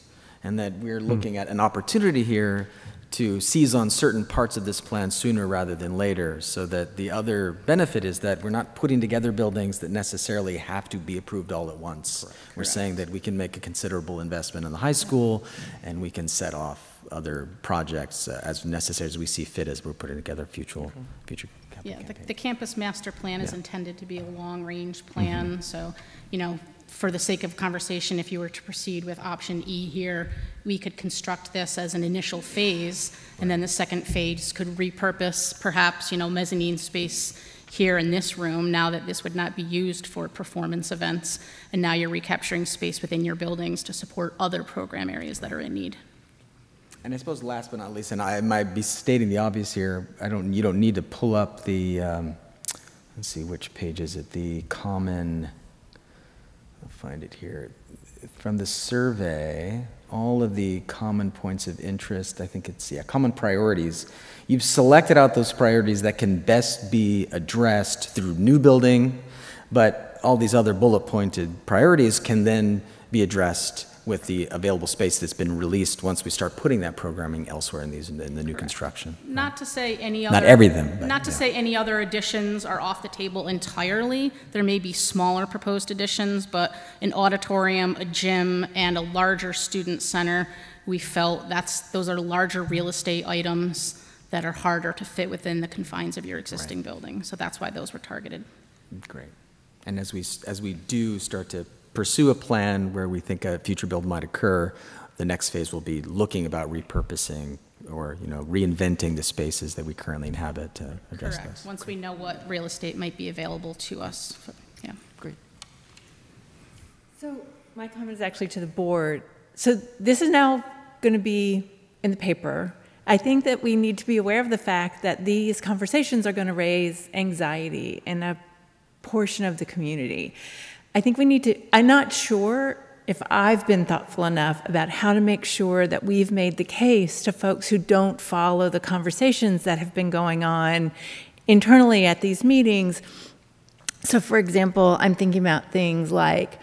and that we're looking at an opportunity here to seize on certain parts of this plan sooner rather than later, so that the other benefit is that we're not putting together buildings that necessarily have to be approved all at once. Correct. We're saying that we can make a considerable investment in the high school, and we can set off other projects as necessary as we see fit as we're putting together future capital campaign. The campus master plan is intended to be a long-range plan, so, for the sake of conversation, if you were to proceed with option E here, we could construct this as an initial phase, and then the second phase could repurpose perhaps, mezzanine space here in this room, now that this would not be used for performance events, and now you're recapturing space within your buildings to support other program areas that are in need. And I suppose last but not least, and I might be stating the obvious here, you don't need to pull up the, let's see, which page is it? The common, I'll find it here. From the survey, all of the common points of interest, I think it's, common priorities. You've selected out those priorities that can best be addressed through new building, but all these other bullet pointed priorities can then be addressed with the available space that's been released once we start putting that programming elsewhere in the new construction. Not to say any other... Not everything. But, not to say any other additions are off the table entirely. There may be smaller proposed additions, but an auditorium, a gym, and a larger student center, we felt those are larger real estate items that are harder to fit within the confines of your existing building. So that's why those were targeted. Great. And as we do start to pursue a plan where we think a future build might occur, the next phase will be looking about repurposing or reinventing the spaces that we currently inhabit to address Correct. this. Once we know what real estate might be available to us. Yeah. Great. So my comment is actually to the board. So this is now going to be in the paper. I think that we need to be aware of the fact that these conversations are going to raise anxiety in a portion of the community. I think we need to, I'm not sure if I've been thoughtful enough about how to make sure that we've made the case to folks who don't follow the conversations that have been going on internally at these meetings. So, for example, I'm thinking about things like,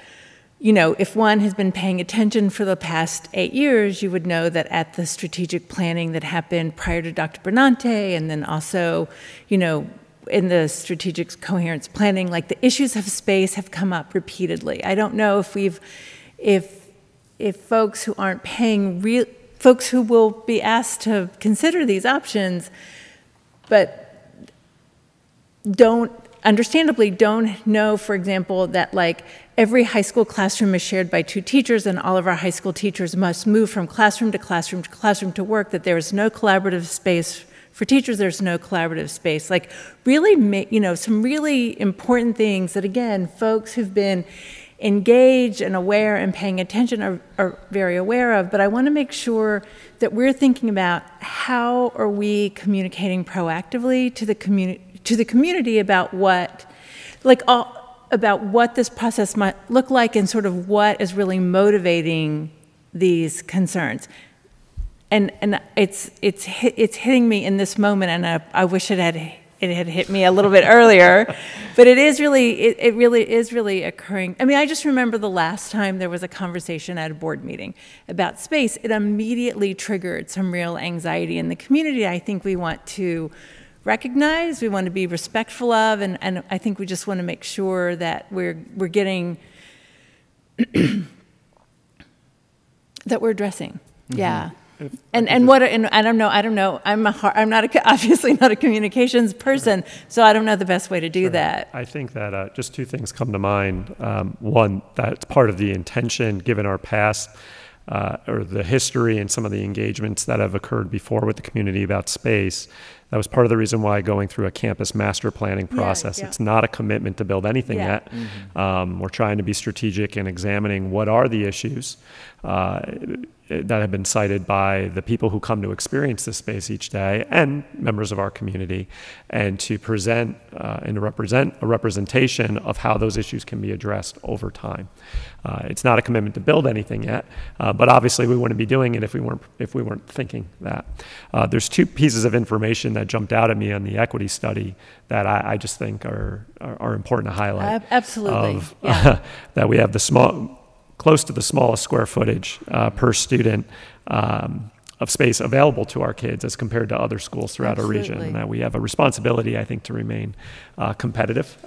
you know, if one has been paying attention for the past 8 years, you would know that at the strategic planning that happened prior to Dr. Benante, and then also, you know, in the strategic coherence planning, like the issues of space have come up repeatedly. I don't know if folks who aren't paying folks who will be asked to consider these options, but understandably don't know, for example, that like every high school classroom is shared by 2 teachers and all of our high school teachers must move from classroom to classroom to classroom to work, that there is no collaborative space for teachers, there's no collaborative space. Like really, you know, some really important things that, again, folks who've been engaged and aware and paying attention are very aware of, but I want to make sure that we're thinking about how are we communicating proactively to the community about what, about what this process might look like and sort of what is really motivating these concerns. And it's hitting me in this moment, and I wish it had hit me a little bit earlier, but it really is occurring. I mean, I just remember the last time there was a conversation at a board meeting about space. It immediately triggered some real anxiety in the community. I think we want to recognize, we want to be respectful of, and I think we just want to make sure that we're getting that we're addressing. Mm-hmm. Yeah. And I don't know. I'm obviously not a communications person, so I don't know the best way to do that. I think that just 2 things come to mind. One, that's part of the intention, given our past or the history and some of the engagements that have occurred before with the community about space. That was part of the reason why going through a campus master planning process. Yeah. It's not a commitment to build anything yet. Mm-hmm. We're trying to be strategic in examining what are the issues that have been cited by the people who come to experience this space each day and members of our community, and to present and to represent a representation of how those issues can be addressed over time. It's not a commitment to build anything yet, but obviously we wouldn't be doing it if we weren't thinking that. There's 2 pieces of information that jumped out at me on the equity study that I just think are important to highlight. Absolutely. That we have close to the smallest square footage per student of space available to our kids as compared to other schools throughout our region, and that we have a responsibility, I think, to remain competitive,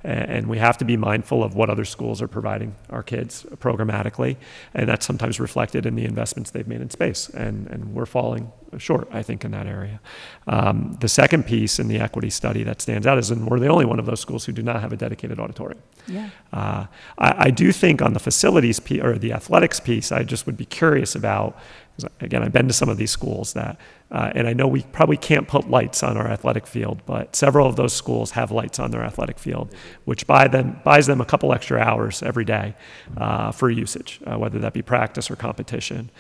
and we have to be mindful of what other schools are providing our kids programmatically, and that's sometimes reflected in the investments they've made in space, and we're falling short, I think, in that area. The second piece in the equity study that stands out is that we're the only one of those schools who do not have a dedicated auditorium. Yeah. I do think on the facilities piece, or the athletics piece, I just would be curious about, because again, I've been to some of these schools that, and I know we probably can't put lights on our athletic field, but several of those schools have lights on their athletic field, which buys them a couple extra hours every day for usage, whether that be practice or competition.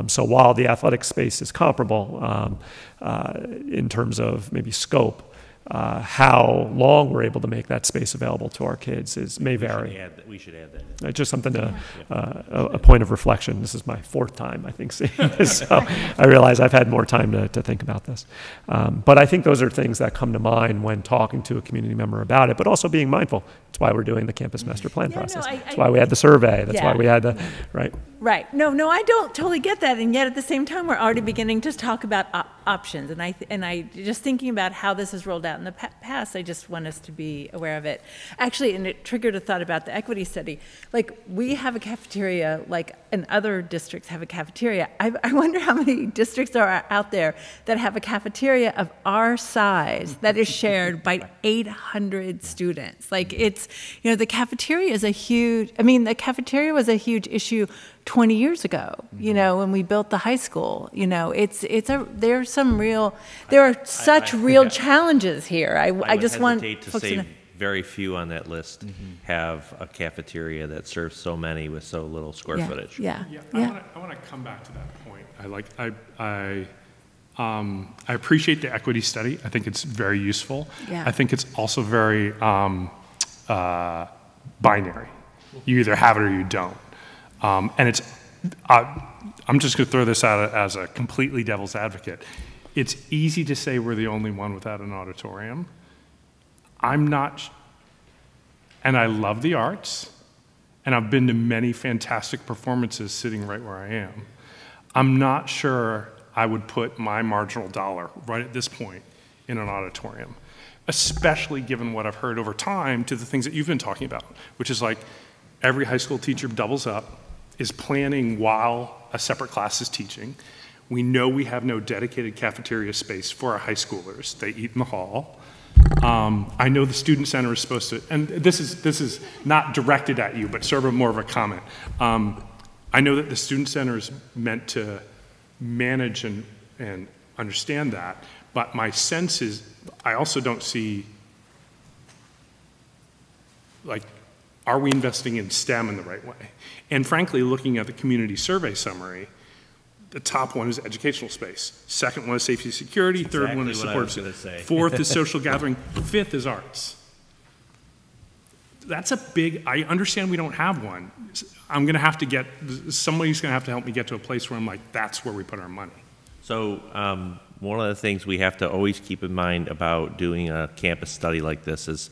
So while the athletic space is comparable in terms of maybe scope, how long we're able to make that space available to our kids may vary. We should add that. Just something to, a point of reflection. This is my 4th time, I think, seeing this, so I realize I've had more time to think about this. But I think those are things that come to mind when talking to a community member about it, but also being mindful. That's why we're doing the campus master plan process. That's why we had the survey. That's why we had the, right? Right. No, I don't totally get that. And yet at the same time, we're already beginning to talk about options. And I just thinking about how this has rolled out in the past, I just want us to be aware of it. Actually, and it triggered a thought about the equity study. Like, we have a cafeteria, like, and other districts have a cafeteria. I wonder how many districts are out there that have a cafeteria of our size that is shared by 800 students. Like, it's, you know, the cafeteria is the cafeteria was a huge issue 20 years ago, you know, when we built the high school. You know, there are such real challenges here. I just want to say very few on that list have a cafeteria that serves so many with so little square footage. I want to come back to that point. I appreciate the equity study. I think it's very useful. I think it's also very binary. You either have it or you don't. And it's, I'm just going to throw this out as a completely devil's advocate. It's easy to say we're the only one without an auditorium. I'm not, and I love the arts, and I've been to many fantastic performances sitting right where I am. I'm not sure I would put my marginal dollar right at this point in an auditorium, especially given what I've heard over time to the things that you've been talking about, which is like every high school teacher doubles up, is planning while a separate class is teaching. We know we have no dedicated cafeteria space for our high schoolers. They eat in the hall. I know the student center is supposed to, and this is not directed at you, but sort of more of a comment. I know that the student center is meant to manage and understand that, but my sense is I also don't see, like, are we investing in STEM in the right way? And frankly, looking at the community survey summary, the top one is educational space. Second one is safety and security. Third one is support. Fourth is social gathering. Fifth is arts. That's a big, I understand we don't have one. I'm going to have to get, somebody's going to have to help me get to a place where I'm like, that's where we put our money. So one of the things we have to always keep in mind about doing a campus study like this is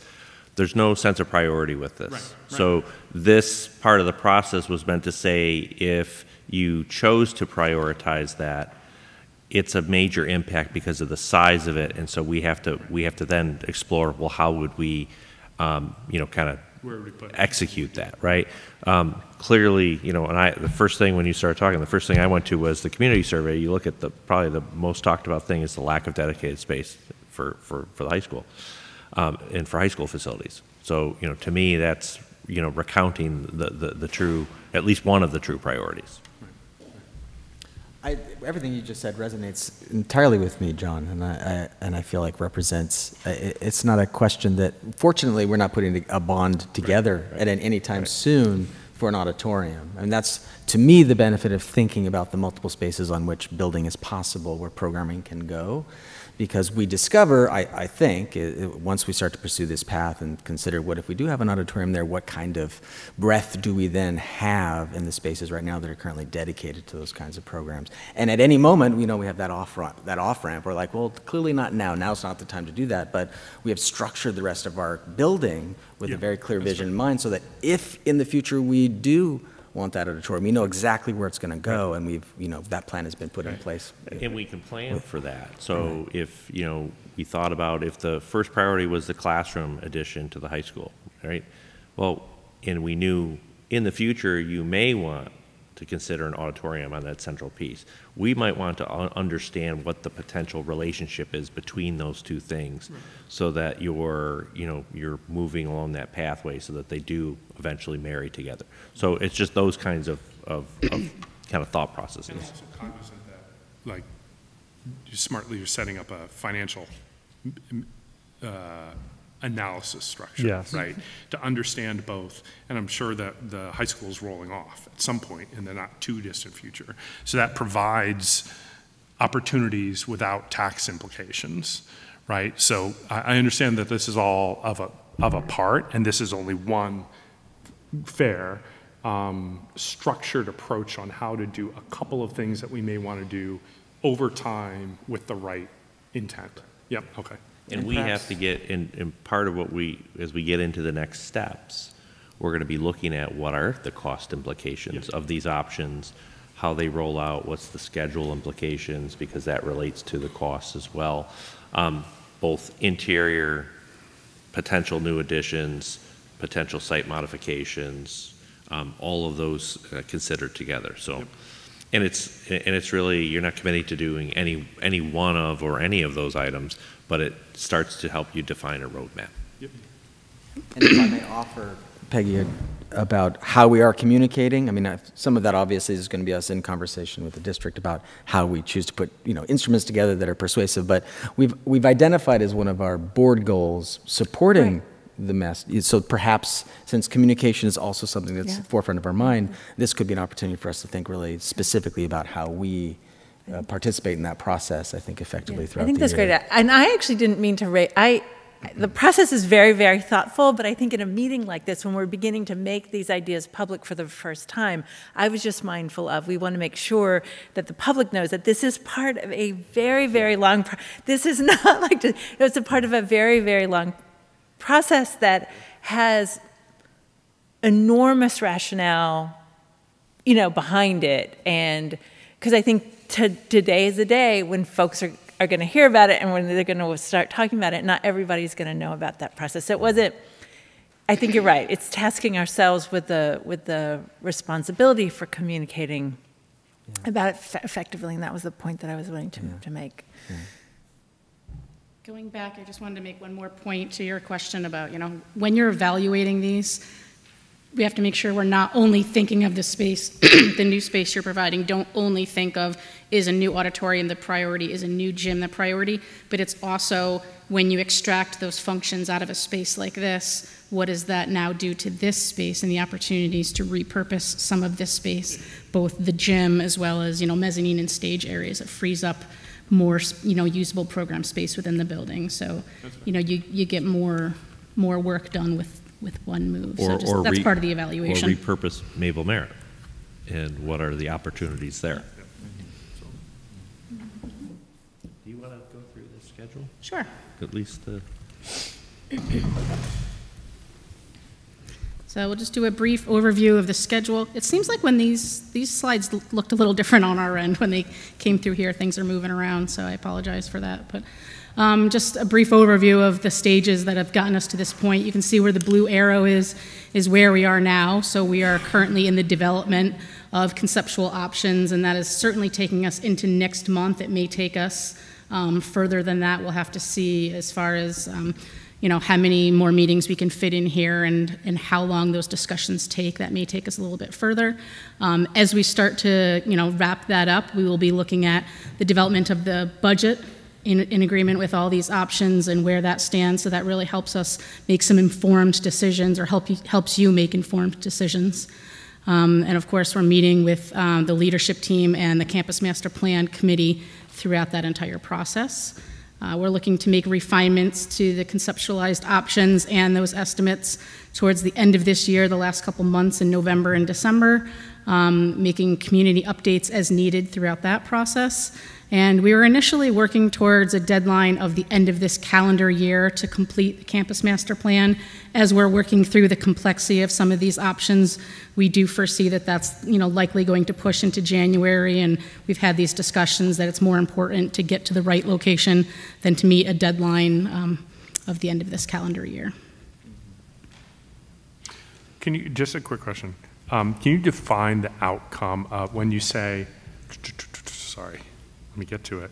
there's no sense of priority with this. Right. So this part of the process was meant to say if you chose to prioritize that, it's a major impact because of the size of it, and so we have to then explore, well, how would we, kind of execute that, right? Clearly, and the first thing when you started talking, the first thing I went to was the community survey. You look at probably the most talked about thing is the lack of dedicated space for the high school and for high school facilities. So, to me, that's recounting the true, at least one of the true priorities. Everything you just said resonates entirely with me, John, and I feel like represents. It's not a question that, fortunately, we're not putting a bond together at any time soon for an auditorium, and that's to me the benefit of thinking about the multiple spaces on which building is possible, where programming can go. Because we discover, I think, once we start to pursue this path and consider what if we do have an auditorium there, what kind of breadth do we then have in the spaces right now that are currently dedicated to those kinds of programs? And at any moment, we have that off-ramp. We're like, well, clearly not now. Now's not the time to do that. But we have structured the rest of our building with a very clear vision in mind so that if in the future we do want that auditorium, we know exactly where it's going to go, and we've, that plan has been put in place. And we can plan for that. So if, we thought about if the first priority was the classroom addition to the high school, right? Well, and we knew in the future you may want to consider an auditorium on that central piece. We might want to understand what the potential relationship is between those two things, so that you're moving along that pathway so that they do eventually marry together. So it's just those kinds of kind of thought processes. And also cognizant that, like, you're setting up a financial analysis structure, right? To understand both, and I'm sure that the high school is rolling off at some point in the not too distant future. So that provides opportunities without tax implications, right? So I understand that this is all of a part, and this is only one fair, structured approach on how to do a couple of things that we may want to do over time with the right intent. Yep, okay. And we have to get, in part of what as we get into the next steps, we're going to be looking at what are the cost implications of these options, how they roll out, what's the schedule implications, because that relates to the costs as well. Both interior, potential new additions, potential site modifications, all of those considered together. So. And it's really, you're not committing to doing any one of or any of those items, but it starts to help you define a roadmap. Yep. And if I may offer, Peggy, about how we are communicating, I mean, some of that obviously is going to be us in conversation with the district about how we choose to put instruments together that are persuasive, but we've identified as one of our board goals supporting the mess. So perhaps, since communication is also something that's at the forefront of our mind, this could be an opportunity for us to think really specifically about how we participate in that process, I think, effectively throughout the year. I think that's great. And I actually didn't mean to raise, the process is very, very thoughtful, but I think in a meeting like this, when we're beginning to make these ideas public for the first time, I was just mindful of, we want to make sure that the public knows that this is part of a very, very long, this is not like, it's a part of a very, very long process that has enormous rationale, you know, behind it. And because I think today is the day when folks are going to hear about it, and when they're going to start talking about it, not everybody's going to know about that process. So it wasn't, I think you're right, it's tasking ourselves with the responsibility for communicating about it effectively, and that was the point that I was wanting to make. Yeah. Going back, I just wanted to make one more point to your question about, you know, when you're evaluating these, we have to make sure we're not only thinking of the space, the new space you're providing. Don't only think of, is a new auditorium the priority, is a new gym the priority, but it's also when you extract those functions out of a space like this, what does that now do to this space and the opportunities to repurpose some of this space, both the gym as well as, you know, mezzanine and stage areas. It frees up more, you know, usable program space within the building. So, you know, you get more work done with one move. So just, that's part of the evaluation. Or repurpose Mabel Merritt, and what are the opportunities there? Do you want to go through the schedule? Sure. At least So we'll just do a brief overview of the schedule. It seems like when these slides looked a little different on our end when they came through here, things are moving around, so I apologize for that. But just a brief overview of the stages that have gotten us to this point. You can see where the blue arrow is where we are now. So we are currently in the development of conceptual options, and that is certainly taking us into next month. It may take us further than that. We'll have to see as far as you know, how many more meetings we can fit in here and how long those discussions take. That may take us a little bit further. As we start to, you know, wrap that up, we will be looking at the development of the budget in agreement with all these options and where that stands. So that really helps us make some informed decisions, or helps you make informed decisions. And of course, we're meeting with the leadership team and the Campus Master Plan Committee throughout that entire process. We're looking to make refinements to the conceptualized options and those estimates towards the end of this year, the last couple months in November and December, making community updates as needed throughout that process. And we were initially working towards a deadline of the end of this calendar year to complete the Campus Master Plan. As we're working through the complexity of some of these options, we do foresee that that's, you know, likely going to push into January, and we've had these discussions that it's more important to get to the right location than to meet a deadline of the end of this calendar year. Can you, just a quick question, can you define the outcome of when you say, sorry, let me get to it,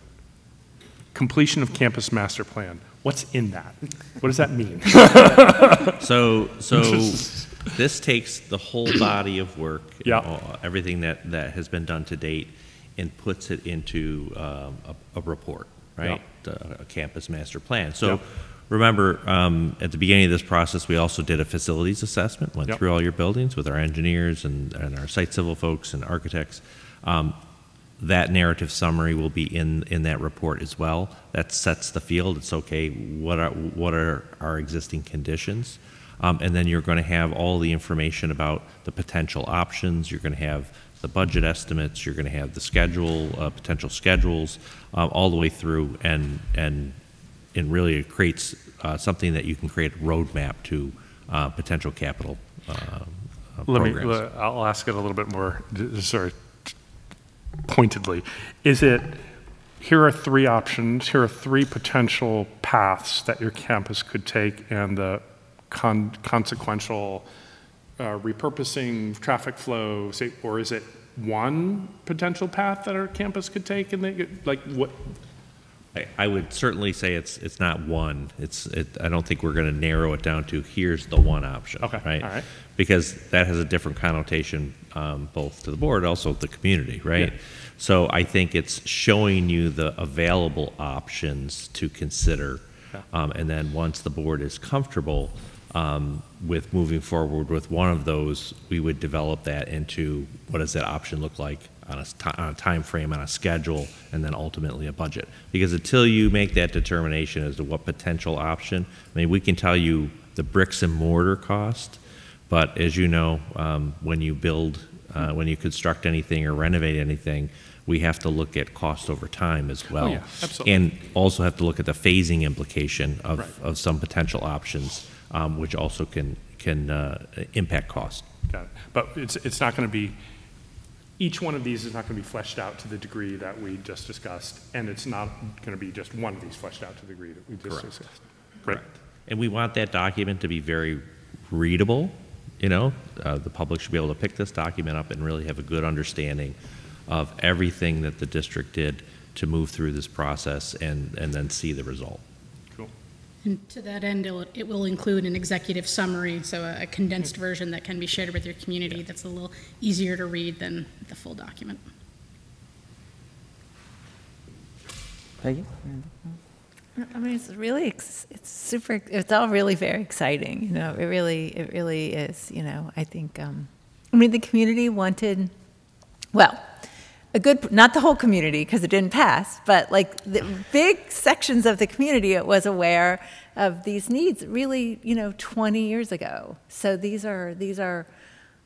completion of Campus Master Plan? What's in that? What does that mean? So this takes the whole body of work, everything that has been done to date, and puts it into a report, right? A Campus Master Plan. So remember, at the beginning of this process, we also did a facilities assessment, went through all your buildings with our engineers and our site civil folks and architects. That narrative summary will be in that report as well. That sets the field. It's okay, what are our existing conditions? And then you're going to have all the information about the potential options. You're going to have the budget estimates. You're going to have the schedule, potential schedules, all the way through. And really it creates something that you can create a roadmap to potential capital programs. I'll ask it a little bit more, sorry, pointedly. Is it, here are three options, here are three potential paths that your campus could take, and the consequential repurposing, traffic flow, say, or is it one potential path that our campus could take? And they, like, what? I would certainly say it's not one. I don't think we're going to narrow it down to here's the one option. Okay. Right. All right. Because that has a different connotation, both to the board, also the community, right? Yeah. So I think it's showing you the available options to consider, and then once the board is comfortable with moving forward with one of those, we would develop that into what does that option look like on a time frame, on a schedule, and then ultimately a budget. Because until you make that determination as to what potential option, I mean, we can tell you the bricks and mortar cost, but as you know, when you build, when you construct anything or renovate anything, we have to look at cost over time as well. Oh, yeah, absolutely. And also have to look at the phasing implication of some potential options, which also can impact cost. Got it. But it's not going to be, each one of these is not going to be fleshed out to the degree that we just discussed, and it's not going to be just one of these fleshed out to the degree that we just discussed. Correct. And we want that document to be very readable. You know, the public should be able to pick this document up and really have a good understanding of everything that the district did to move through this process and then see the result. Cool. And to that end, it will include an executive summary, so a condensed version that can be shared with your community that's a little easier to read than the full document. Peggy? I mean, it's all really very exciting, you know, it really is, you know, I think, I mean, the community wanted, well, not the whole community because it didn't pass, but like the big sections of the community, it was aware of these needs really, you know, 20 years ago. So these are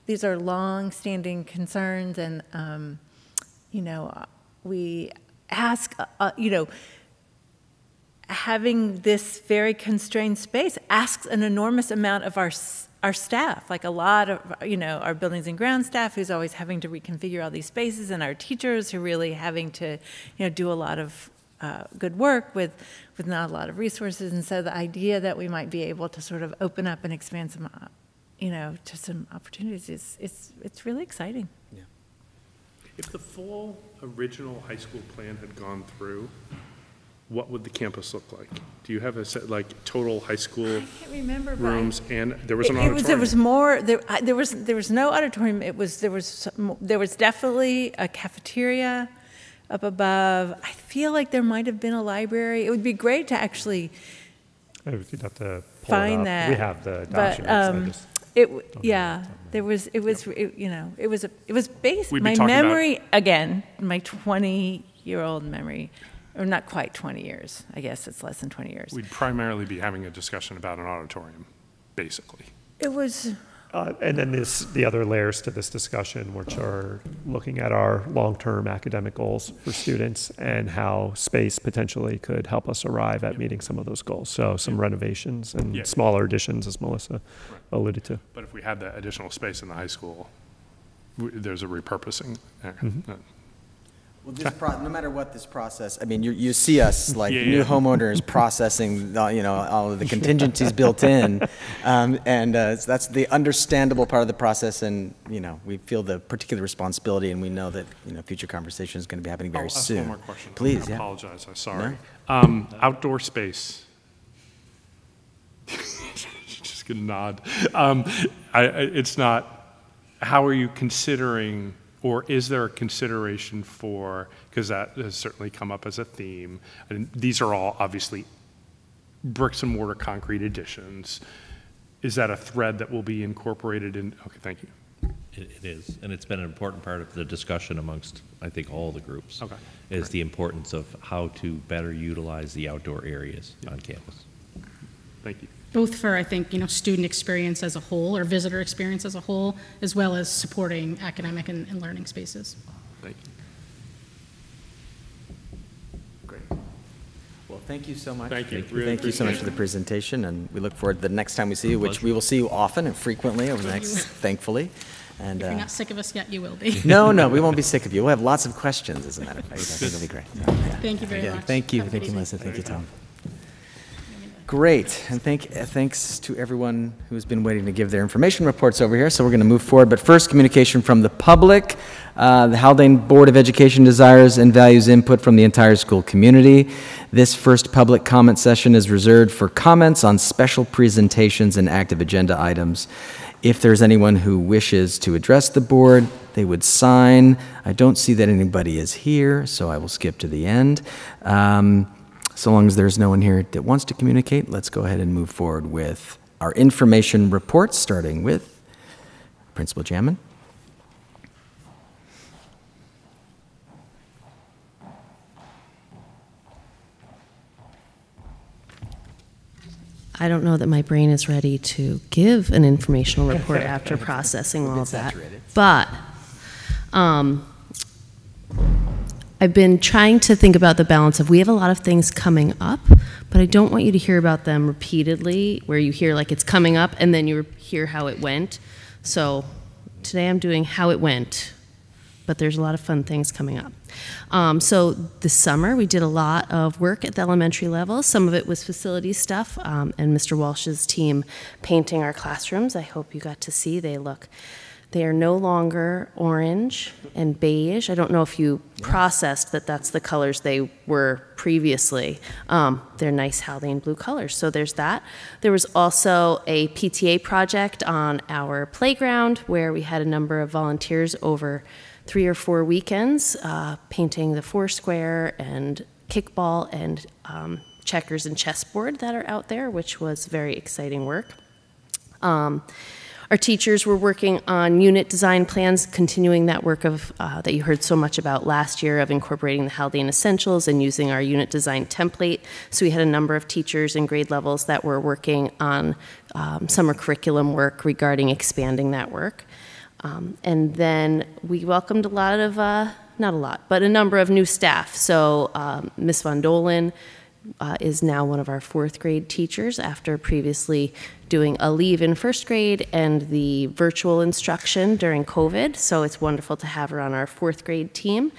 long-standing concerns, and, you know, we ask, you know, having this very constrained space asks an enormous amount of our staff, like a lot of, you know, our buildings and ground staff who's always having to reconfigure all these spaces, and our teachers who are really having to, you know, do a lot of good work with not a lot of resources. And so the idea that we might be able to sort of open up and expand some, you know, to some opportunities it's really exciting. Yeah. If the full original high school plan had gone through, what would the campus look like? Do you have a set, like, total high school I can't remember, rooms, and there was an auditorium? There was more. There was no auditorium. There was definitely a cafeteria up above. I feel like there might have been a library. It would be great to actually You'd have to pull find it up. that. We have the But documents. there was. It was based. We'd be My talking about- memory again. My 20-year-old memory. Or not quite 20 years. I guess it's less than 20 years. We'd primarily be having a discussion about an auditorium, basically. It was. And then the other layers to this discussion, which are looking at our long-term academic goals for students and how space potentially could help us arrive at meeting some of those goals. So some renovations and smaller additions, as Melissa alluded to. But if we had that additional space in the high school, there's a repurposing there. Mm-hmm. Well, no matter what this process, I mean, you see us like Yeah, new yeah. homeowners processing, you know, all of the contingencies built in, and that's the understandable part of the process. And you know, we feel the particular responsibility, and we know that, you know, future conversation is going to be happening very I'll ask soon. one more question. Please, I yeah. apologize. I'm sorry. Outdoor space. Just gonna nod. It's not. How are you considering? Or is there a consideration for, because that has certainly come up as a theme, and these are all obviously bricks and mortar concrete additions. Is that a thread that will be incorporated in? Okay, thank you. It is, and it's been an important part of the discussion amongst, I think, all the groups. Okay. Is the importance of how to better utilize the outdoor areas on campus. Thank you. Both for, I think, you know, student experience as a whole or visitor experience as a whole, as well as supporting academic and learning spaces. Thank you. Great. Well, thank you so much. Thank you. Thank Really you so much appreciate for the presentation, and we look forward to the next time we see you, which we will see you often and frequently over the next, thankfully. And If you're not sick of us yet, you will be. no, we won't be sick of you. We'll have lots of questions, as a matter of fact. I think it'll be great. So, yeah. Thank you very Again, much. Thank you. Have a Thank good you, evening. Melissa. Thank you, Tom. Great, and thanks to everyone who's been waiting to give their information reports over here. So we're going to move forward, but first, communication from the public. The Haldane Board of Education desires and values input from the entire school community. This first public comment session is reserved for comments on special presentations and active agenda items. If there's anyone who wishes to address the board, they would sign. I don't see that anybody is here, so I will skip to the end. So long as there's no one here that wants to communicate, let's go ahead and move forward with our information reports, starting with Principal Jamin. I don't know that my brain is ready to give an informational report after processing all of that. Saturated. But I've been trying to think about the balance of, we have a lot of things coming up, but I don't want you to hear about them repeatedly, where you hear like it's coming up and then you hear how it went. So today I'm doing how it went, but there's a lot of fun things coming up. So this summer we did a lot of work at the elementary level. Some of it was facility stuff, and Mr. Walsh's team painting our classrooms. I hope you got to see. They are no longer orange and beige. I don't know if you processed that that's the colors they were previously. They're nice Haldane blue colors. So there's that. There was also a PTA project on our playground where we had a number of volunteers over 3 or 4 weekends painting the foursquare and kickball and checkers and chessboard that are out there, which was very exciting work. Our teachers were working on unit design plans, continuing that work of that you heard so much about last year of incorporating the Haldane Essentials and using our unit design template. So we had a number of teachers in grade levels that were working on summer curriculum work regarding expanding that work. And then we welcomed a lot of, not a lot, but a number of new staff. So Ms. Von Dolen is now one of our 4th grade teachers after previously doing a leave in 1st grade and the virtual instruction during COVID. So it's wonderful to have her on our 4th grade team.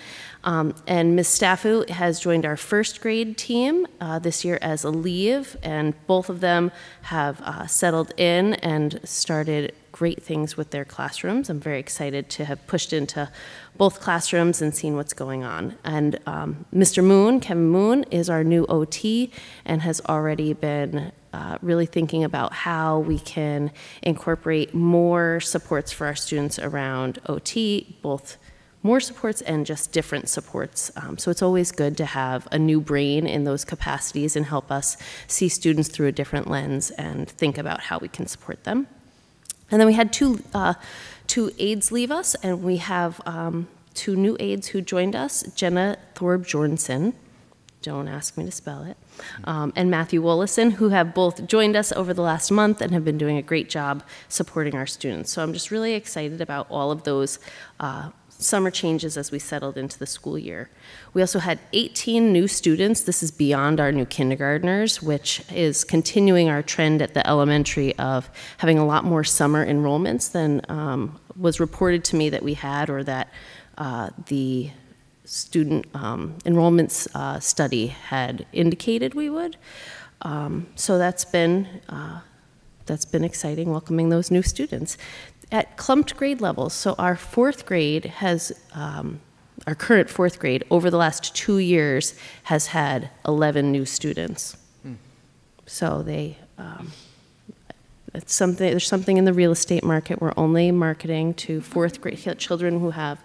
And Ms. Staffu has joined our 1st grade team this year as a leave, and both of them have settled in and started great things with their classrooms. I'm very excited to have pushed into both classrooms and seen what's going on. And Mr. Moon, Kevin Moon, is our new OT and has already been really thinking about how we can incorporate more supports for our students around OT, both more supports and just different supports. So it's always good to have a new brain in those capacities and help us see students through a different lens and think about how we can support them. And then we had two aides leave us, and we have 2 new aides who joined us, Jenna Thorpe-Jorgensen, don't ask me to spell it, and Matthew Wollison, who have both joined us over the last month and have been doing a great job supporting our students. So I'm just really excited about all of those summer changes as we settled into the school year. We also had 18 new students. This is beyond our new kindergartners, which is continuing our trend at the elementary of having a lot more summer enrollments than was reported to me that we had, or that the student enrollments study had indicated we would. So that's been exciting, welcoming those new students. At clumped grade levels, so our 4th grade has, our current 4th grade over the last 2 years has had 11 new students. So they, it's something, there's something in the real estate market. We're only marketing to 4th grade children who have,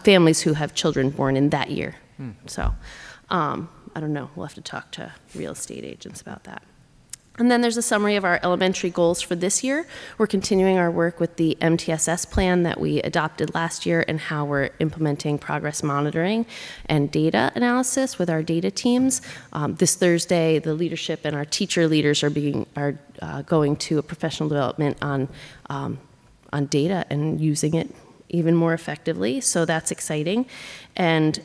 families who have children born in that year. So I don't know, we'll have to talk to real estate agents about that. And then there's a summary of our elementary goals for this year. We're continuing our work with the MTSS plan that we adopted last year and how we're implementing progress monitoring and data analysis with our data teams. This Thursday, the leadership and our teacher leaders are going to a professional development on data and using it even more effectively. So that's exciting. And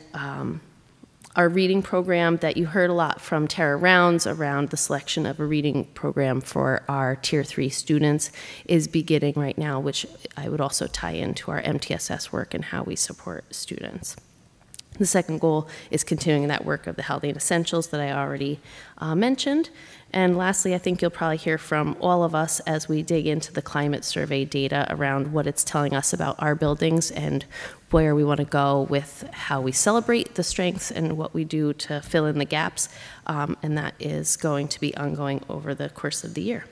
our reading program that you heard a lot from Tara Rounds around the selection of a reading program for our Tier 3 students is beginning right now, which I would also tie into our MTSS work and how we support students. The second goal is continuing that work of the Haldane Essentials that I already mentioned. And lastly, I think you'll probably hear from all of us as we dig into the climate survey data around what it's telling us about our buildings and where we want to go with how we celebrate the strengths and what we do to fill in the gaps. And that is going to be ongoing over the course of the year.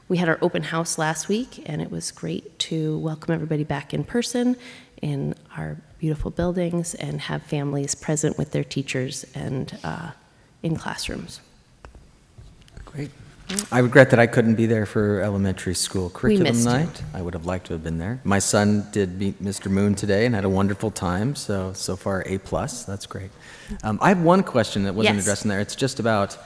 We had our open house last week, and it was great to welcome everybody back in person in our beautiful buildings and have families present with their teachers and in classrooms. Great. I regret that I couldn't be there for elementary school curriculum night. I would have liked to have been there. My son did meet Mr. Moon today and had a wonderful time, so far A+. That's great. I have one question that wasn't addressed in there. It's just about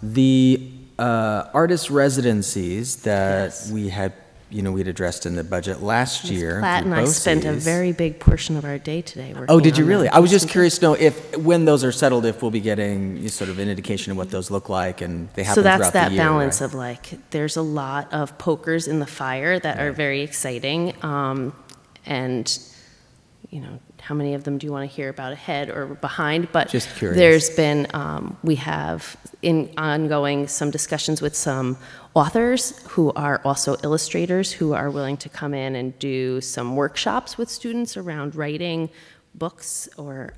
the artist residencies that Yes. we had, we'd addressed in the budget last year. Platt through and I spent a BOCES. very big portion of our day today working Oh, did you on really? that. I was just curious to know if, when those are settled, if we'll be getting sort of an indication of what those look like, and they happen So throughout that's the that year, balance right? of like, there's a lot of pokers in the fire that are very exciting. And, how many of them do you want to hear about ahead or behind? But Just curious. there's been, we have in ongoing some discussions with some authors who are also illustrators who are willing to come in and do some workshops with students around writing books or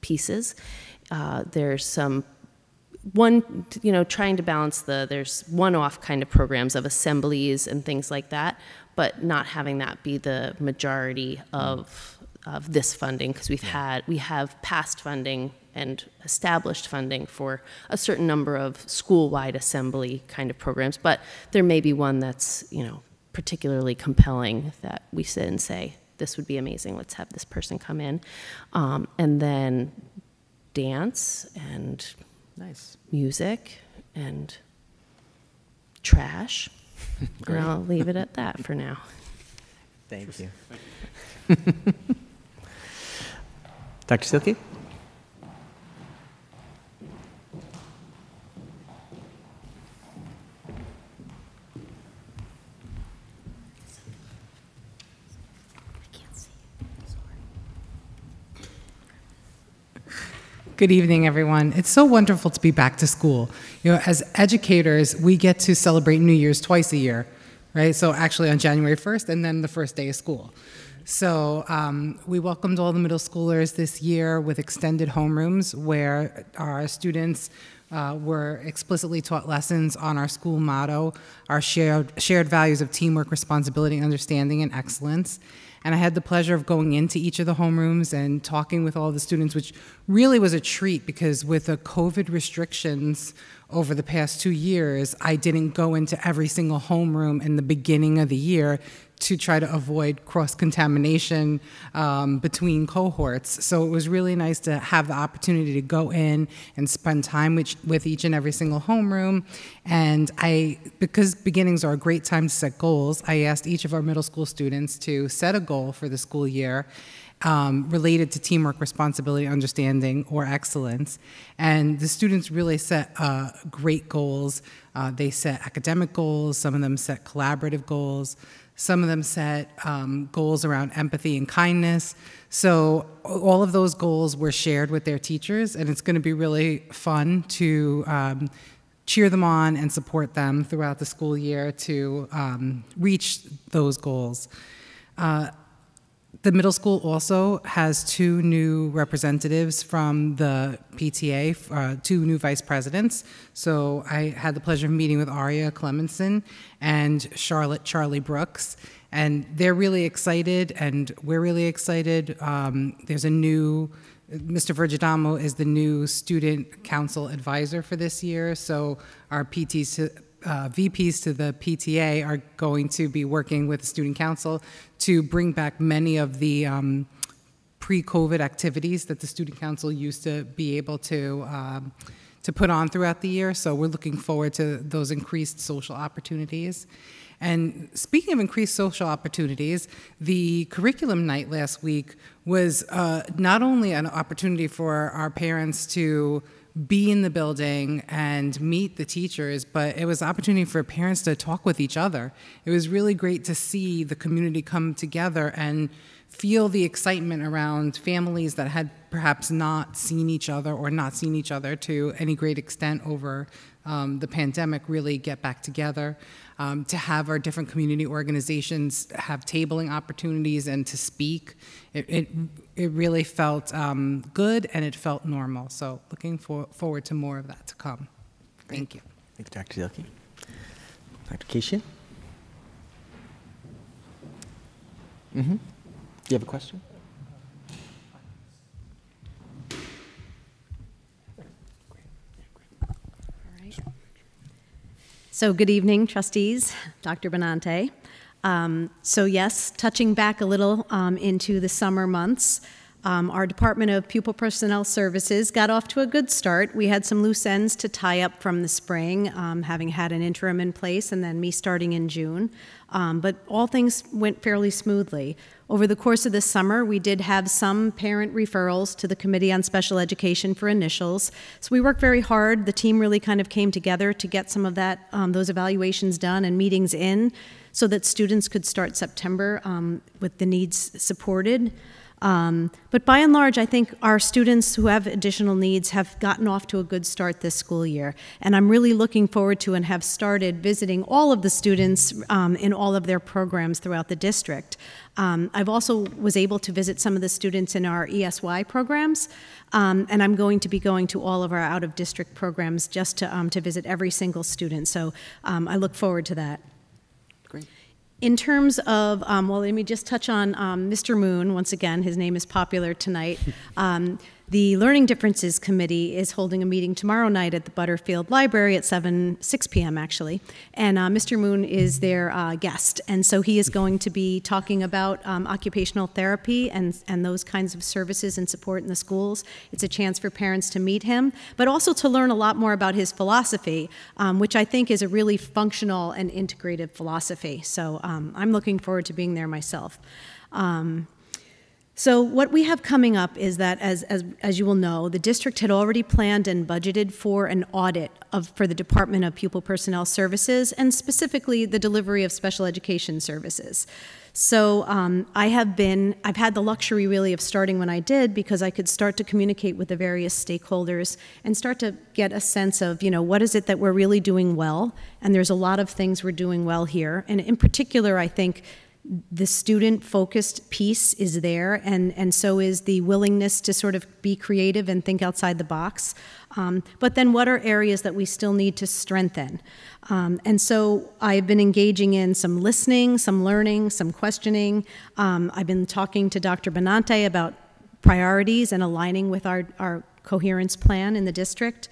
pieces. There's some trying to balance there's one-off kind of programs of assemblies and things like that, but not having that be the majority of this funding, because we have past funding and established funding for a certain number of school-wide assembly kind of programs, but there may be one that's, particularly compelling that we sit and say, this would be amazing, let's have this person come in. And then dance and Nice. music and trash. And I'll leave it at that for now. Thank you. Dr. Silke? Good evening, everyone. It's so wonderful to be back to school. As educators, we get to celebrate New Year's twice a year, right? So actually on January 1st and then the first day of school. So we welcomed all the middle schoolers this year with extended homerooms where our students were explicitly taught lessons on our school motto, our shared values of teamwork, responsibility, understanding, and excellence. And I had the pleasure of going into each of the homerooms and talking with all the students, which really was a treat because with the COVID restrictions over the past 2 years, I didn't go into every single homeroom in the beginning of the year to try to avoid cross-contamination between cohorts. So it was really nice to have the opportunity to go in and spend time with each and every single homeroom. And because beginnings are a great time to set goals, I asked each of our middle school students to set a goal for the school year related to teamwork, responsibility, understanding, or excellence. And the students really set great goals. They set academic goals, some of them set collaborative goals, some of them set goals around empathy and kindness. So all of those goals were shared with their teachers, and it's going to be really fun to cheer them on and support them throughout the school year to reach those goals. The middle school also has 2 new representatives from the PTA, 2 new vice presidents. So I had the pleasure of meeting with Aria Clemenson and Charlotte Charlie Brooks, and they're really excited, and we're really excited. There's a new, Mr. Vergidamo is the new student council advisor for this year, so our VPs to the PTA are going to be working with the student council to bring back many of the pre-COVID activities that the student council used to be able to put on throughout the year. So we're looking forward to those increased social opportunities. And speaking of increased social opportunities, the curriculum night last week was not only an opportunity for our parents to be in the building and meet the teachers, but it was an opportunity for parents to talk with each other. It was really great to see the community come together and feel the excitement around families that had perhaps not seen each other or not seen each other to any great extent over the pandemic really get back together, to have our different community organizations have tabling opportunities and to speak. It really felt good and it felt normal. So looking forward to more of that to come. Thank you. Thank you, Dr. Zielke. Dr. Keisha? Mm-hmm. Do you have a question? So good evening, trustees, Dr. Benante. So yes, touching back a little into the summer months, Our Department of Pupil Personnel Services got off to a good start. We had some loose ends to tie up from the spring, having had an interim in place and then me starting in June. But all things went fairly smoothly. Over the course of the summer, we did have some parent referrals to the Committee on Special Education for initials. So we worked very hard. The team really kind of came together to get some of that, those evaluations done and meetings in so that students could start September with the needs supported. But by and large, I think our students who have additional needs have gotten off to a good start this school year. And I'm really looking forward to and have started visiting all of the students in all of their programs throughout the district. I've also was able to visit some of the students in our ESY programs, and I'm going to be going to all of our out-of-district programs just to visit every single student. So I look forward to that. Great. In terms of, well, let me just touch on Mr. Moon. Once again, his name is popular tonight. The Learning Differences Committee is holding a meeting tomorrow night at the Butterfield Library at 6 p.m. actually, and Mr. Moon is their guest, and so he is going to be talking about occupational therapy and those kinds of services and support in the schools. It's a chance for parents to meet him, but also to learn a lot more about his philosophy, which I think is a really functional and integrative philosophy. So I'm looking forward to being there myself. So what we have coming up is that, as you will know, the district had already planned and budgeted for an audit for the Department of Pupil Personnel Services, and specifically the delivery of special education services. So I've had the luxury really of starting when I did, because I could start to communicate with the various stakeholders and start to get a sense of, what is it that we're really doing well, and there's a lot of things we're doing well here. And in particular, I think the student-focused piece is there, and so is the willingness to sort of be creative and think outside the box. But then what are areas that we still need to strengthen? And so I've been engaging in some listening, some learning, some questioning. I've been talking to Dr. Benante about priorities and aligning with our coherence plan in the district.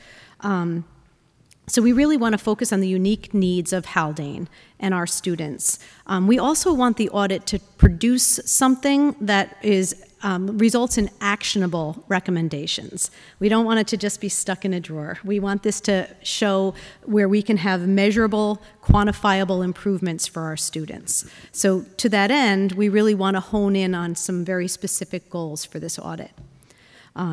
So we really want to focus on the unique needs of Haldane and our students. We also want the audit to produce something that results in actionable recommendations. We don't want it to just be stuck in a drawer. We want this to show where we can have measurable, quantifiable improvements for our students. So to that end, we really want to hone in on some very specific goals for this audit.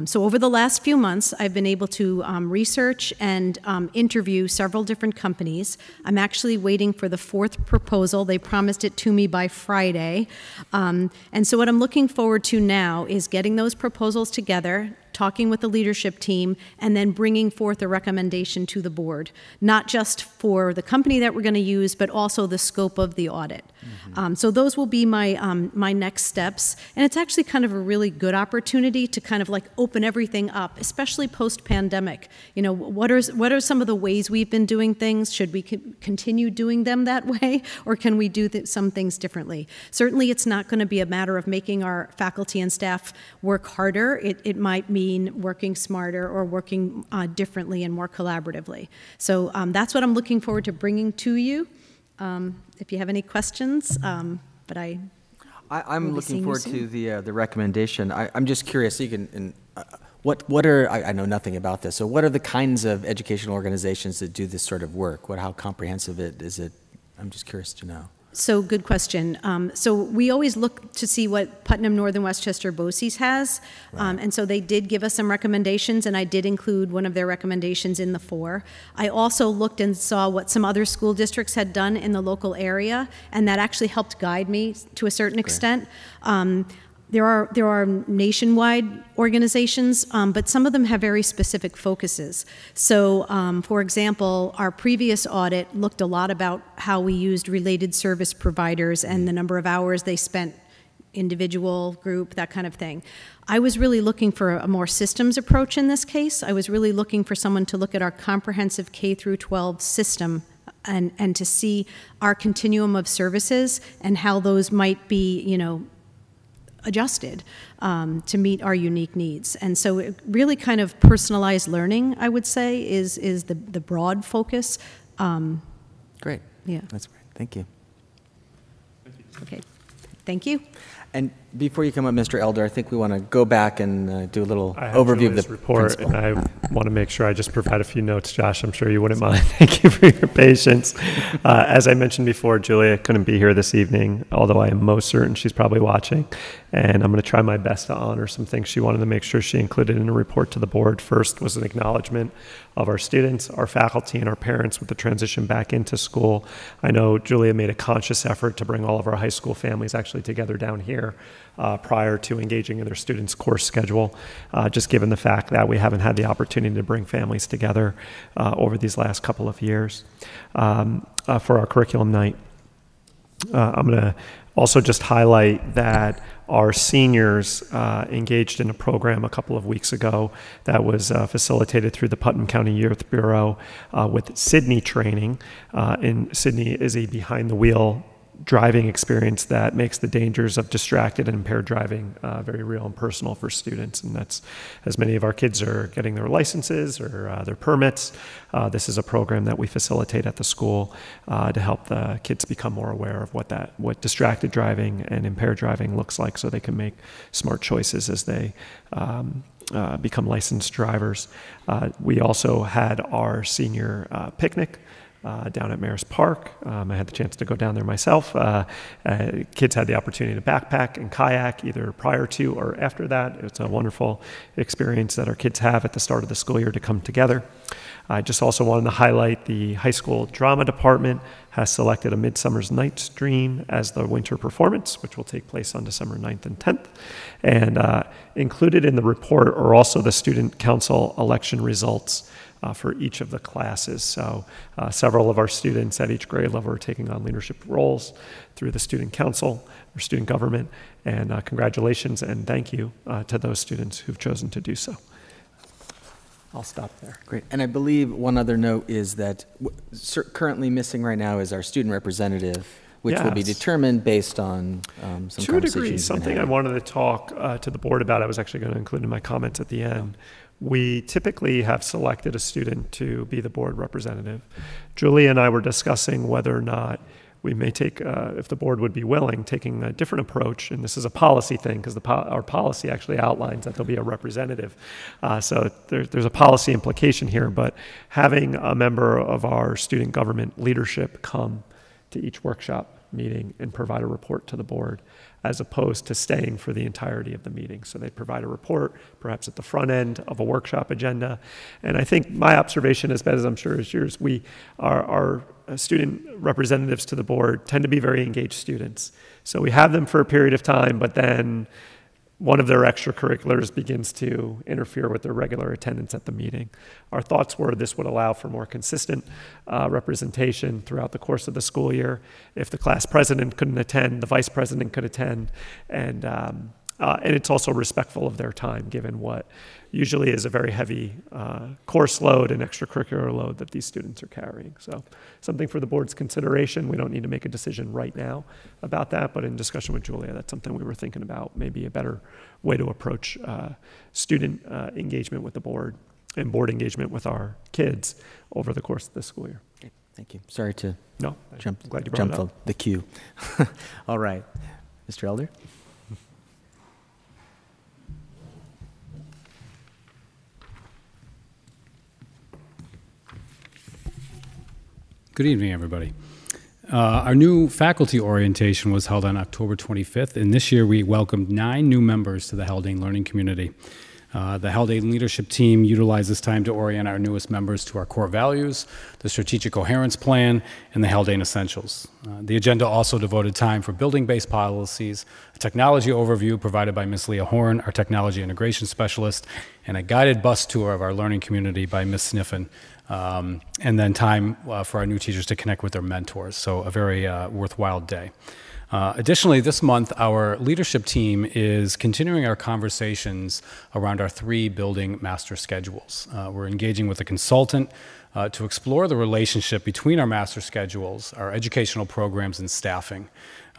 So over the last few months, I've been able to research and interview several different companies. I'm actually waiting for the 4th proposal. They promised it to me by Friday. And so what I'm looking forward to now is getting those proposals together, talking with the leadership team, and then bringing forth a recommendation to the board, not just for the company that we're going to use, but also the scope of the audit. Mm-hmm. So those will be my next steps, and it's actually kind of a really good opportunity to kind of like open everything up, especially post-pandemic. What are some of the ways we've been doing things? Should we continue doing them that way, or can we do some things differently? Certainly, it's not going to be a matter of making our faculty and staff work harder. It might mean working smarter or working differently and more collaboratively. So that's what I'm looking forward to bringing to you. If you have any questions, but I'm looking forward to the recommendation. I'm just curious. What are I know nothing about this. So what are the kinds of educational organizations that do this sort of work? How comprehensive is it? I'm just curious to know. So good question. So we always look to see what Putnam, Northern Westchester, BOCES has. Right. And so they did give us some recommendations, and I did include one of their recommendations in the 4. I also looked and saw what some other school districts had done in the local area, and that actually helped guide me to a certain extent. There are nationwide organizations, but some of them have very specific focuses. So, for example, our previous audit looked a lot about how we used related service providers and the number of hours they spent, individual, group, that kind of thing. I was really looking for a more systems approach in this case. I was really looking for someone to look at our comprehensive K through 12 system and to see our continuum of services and how those might be, adjusted to meet our unique needs. And so it really kind of personalized learning, I would say, is the broad focus. Great. Yeah. That's great. Thank you. Okay. Thank you. And before you come up, Mr. Elder, I think we want to go back and do a little I have overview Julia's of the report, principal. and I want to make sure I just provide a few notes, Josh. I'm sure you wouldn't mind. Thank you for your patience. As I mentioned before, Julia couldn't be here this evening, although I am most certain she's probably watching. And I'm going to try my best to honor some things she wanted to make sure she included in a report to the board. First was an acknowledgement of our students, our faculty, and our parents with the transition back into school. I know Julia made a conscious effort to bring all of our high school families actually together down here prior to engaging in their students' course schedule, just given the fact that we haven't had the opportunity to bring families together over these last couple of years for our curriculum night. I'm going to also just highlight that our seniors engaged in a program a couple of weeks ago that was facilitated through the Putnam County Youth Bureau with Sydney training. And Sydney is a behind-the-wheel driving experience that makes the dangers of distracted and impaired driving very real and personal for students. And that's, as many of our kids are getting their licenses or their permits, this is a program that we facilitate at the school to help the kids become more aware of what distracted driving and impaired driving looks like, so they can make smart choices as they become licensed drivers. We also had our senior picnic down at Mayor's Park. I had the chance to go down there myself. Kids had the opportunity to backpack and kayak either prior to or after that. It's a wonderful experience that our kids have at the start of the school year to come together. I just also wanted to highlight the high school drama department has selected A Midsummer's Night's Dream as the winter performance, which will take place on December 9th and 10th. And included in the report are also the student council election results for each of the classes. So several of our students at each grade level are taking on leadership roles through the student council or student government. And congratulations and thank you to those students who've chosen to do so. I'll stop there. Great. And I believe one other note is that currently missing right now is our student representative, which will be determined based on some to a degree, something I wanted to talk to the board about. I was actually going to include in my comments at the end. We typically have selected a student to be the board representative. Julie and I were discussing whether or not we may take, if the board would be willing, taking a different approach, and this is a policy thing because our policy actually outlines that there'll be a representative. So there's a policy implication here, but having a member of our student government leadership come to each workshop meeting and provide a report to the board, as opposed to staying for the entirety of the meeting. So they provide a report, perhaps at the front end of a workshop agenda. And I think my observation, as bad as I'm sure is yours, our student representatives to the board tend to be very engaged students. So we have them for a period of time, but then one of their extracurriculars begins to interfere with their regular attendance at the meeting. Our thoughts were this would allow for more consistent representation throughout the course of the school year. If the class president couldn't attend, the vice president could attend, and it's also respectful of their time, given what usually is a very heavy course load and extracurricular load that these students are carrying. So something for the board's consideration. We don't need to make a decision right now about that, but in discussion with Julia, that's something we were thinking about, maybe a better way to approach student engagement with the board and board engagement with our kids over the course of the school year. Okay, thank you. Sorry to jump the queue. All right. Mr. Elder? Good evening, everybody. Our new faculty orientation was held on October 25th, and this year we welcomed 9 new members to the Haldane learning community. The Haldane leadership team utilized this time to orient our newest members to our core values, the strategic coherence plan, and the Haldane essentials. The agenda also devoted time for building-based policies, a technology overview provided by Ms. Leah Horn, our technology integration specialist, and a guided bus tour of our learning community by Ms. Sniffen, and then time for our new teachers to connect with their mentors. So a very worthwhile day. Additionally, this month, our leadership team is continuing our conversations around our 3 building master schedules. We're engaging with a consultant to explore the relationship between our master schedules, our educational programs, and staffing.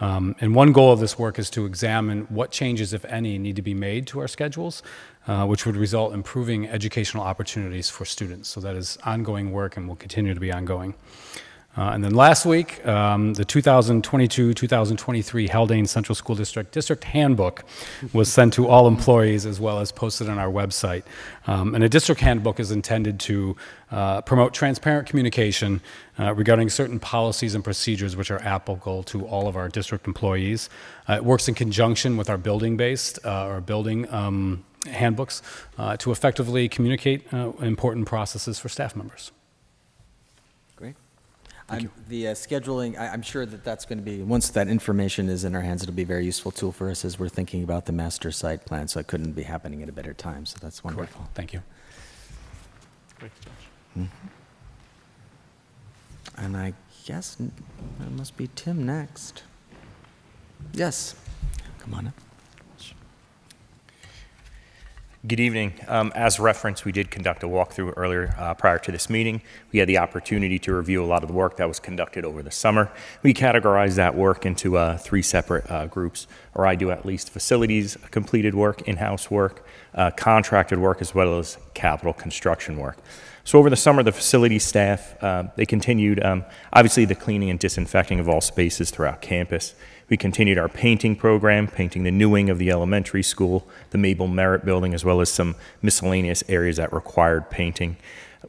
And one goal of this work is to examine what changes, if any, need to be made to our schedules, which would result in improving educational opportunities for students. So that is ongoing work and will continue to be ongoing. And then last week, the 2022-2023 Haldane Central School District Handbook was sent to all employees as well as posted on our website. And a district handbook is intended to promote transparent communication regarding certain policies and procedures which are applicable to all of our district employees. It works in conjunction with our building-based or building handbooks to effectively communicate important processes for staff members. The scheduling, I'm sure that that's going to be, once that information is in our hands, it'll be a very useful tool for us as we're thinking about the master site plan, so it couldn't be happening at a better time, so that's wonderful. Correct. Thank you. And I guess it must be Tim next. Yes, come on up. Good evening. As referenced, we did conduct a walkthrough earlier prior to this meeting. We had the opportunity to review a lot of the work that was conducted over the summer. We categorized that work into 3 separate groups, or I do at least: facilities completed work, in-house work, contracted work, as well as capital construction work. So over the summer, the facility staff, they continued, obviously, the cleaning and disinfecting of all spaces throughout campus. We continued our painting program, painting the new wing of the elementary school, the Mabel Merritt building, as well as some miscellaneous areas that required painting.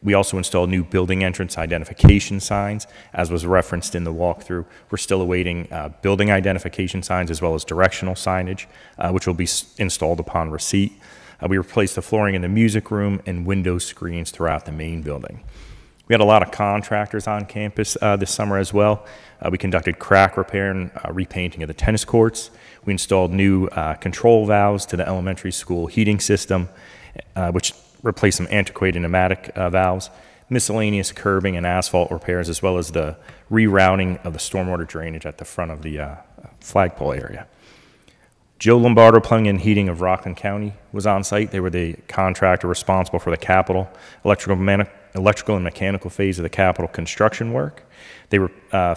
We also installed new building entrance identification signs, as was referenced in the walkthrough. We're still awaiting building identification signs as well as directional signage, which will be installed upon receipt. We replaced the flooring in the music room and window screens throughout the main building. We had a lot of contractors on campus this summer as well. We conducted crack repair and repainting of the tennis courts. We installed new control valves to the elementary school heating system, which replaced some antiquated pneumatic valves, miscellaneous curbing and asphalt repairs, as well as the rerouting of the stormwater drainage at the front of the flagpole area. Joe Lombardo Plumbing and Heating of Rockland County was on site. They were the contractor responsible for the capital, electrical and mechanical phase of the capital construction work. They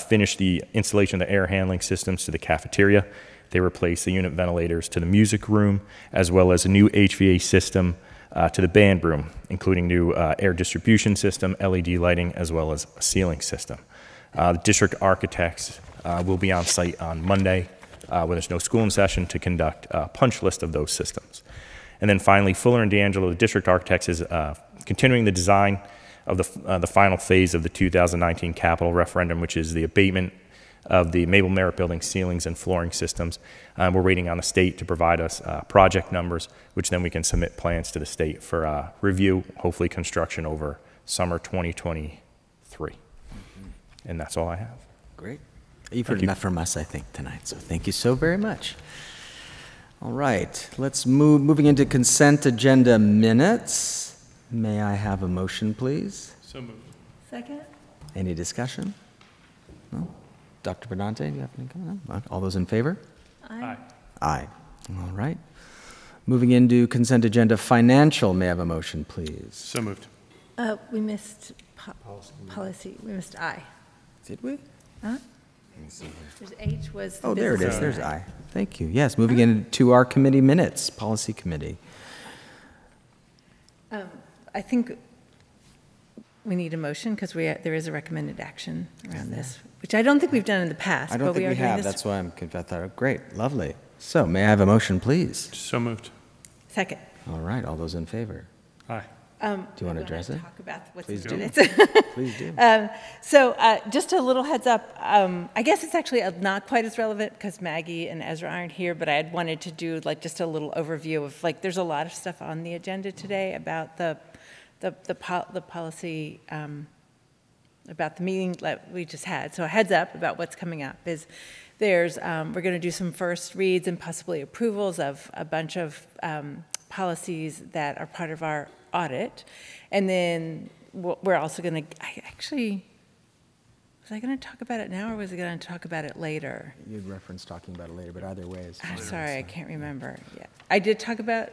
finished the installation of the air handling systems to the cafeteria. They replaced the unit ventilators to the music room, as well as a new HVAC system to the band room, including new air distribution system, LED lighting, as well as a ceiling system. The district architects will be on site on Monday when there's no school in session to conduct a punch list of those systems. And then finally, Fuller and D'Angelo, the district architects, is continuing the design of the final phase of the 2019 capital referendum, which is the abatement of the Mabel Merritt building ceilings and flooring systems. We're waiting on the state to provide us project numbers, which then we can submit plans to the state for review, hopefully construction over summer 2023. And that's all I have. Great. You've heard enough from us, I think, tonight, so thank you so very much. All right, let's moving into consent agenda minutes. May I have a motion, please? So moved. Second? Any discussion? No? Dr. Benante, do you have any comment? All those in favor? Aye. Aye. All right. Moving into consent agenda financial, may I have a motion, please? So moved. We missed policy. We missed I. Did we? Huh? There's H was the Oh, there it is. business There's owner. I. Thank you. Yes, moving into our committee minutes, policy committee. I think we need a motion because there is a recommended action around this, which I don't think we've done in the past. I don't but think we doing have. this. That's why I'm confused. Great, lovely. So may I have a motion, please? So moved. Second. All right, all those in favor? Aye. Do you want to address it? Talk about what's Please in do. it. Please do. So just a little heads up, I guess it's actually not quite as relevant because Maggie and Ezra aren't here, but I had wanted to do like just a little overview of like there's a lot of stuff on the agenda today about the policy, about the meeting that we just had. So a heads up about what's coming up is we're going to do some first reads and possibly approvals of a bunch of policies that are part of our audit. And then we're also going to, was I going to talk about it now or was I going to talk about it later? You'd reference talking about it later, but either way is I'm fine. sorry, I can't remember. Yeah, I did talk about,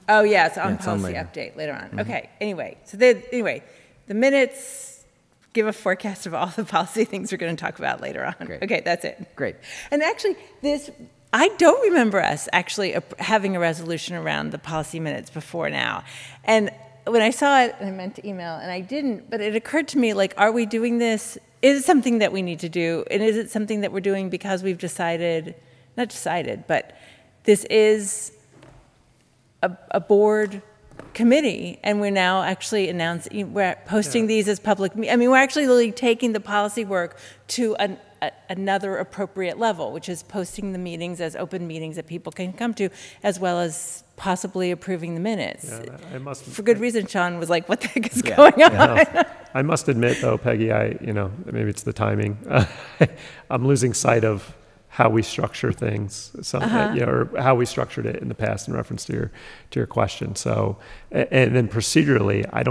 oh yeah, it's on Yeah, it's on policy later. update later on. Okay, anyway, the minutes give a forecast of all the policy things we're going to talk about later on. Great. Okay, that's it. Great. And actually, I don't remember us actually having a resolution around the policy minutes before now. And when I saw it, and I meant to email, and I didn't, but it occurred to me, like, are we doing this is it something that we need to do? And is it something that we're doing because we've decided, not decided, but this is a board committee, and we're now actually announcing, we're posting these as public, I mean, we're actually really taking the policy work to another appropriate level, which is posting the meetings as open meetings that people can come to, as well as possibly approving the minutes. Yeah, for good reason, Sean was like, what the heck is going on? Yeah. I must admit, though, Peggy, maybe it's the timing. I'm losing sight of how we structure things, or how we structured it in the past in reference to your question. So, and then procedurally, I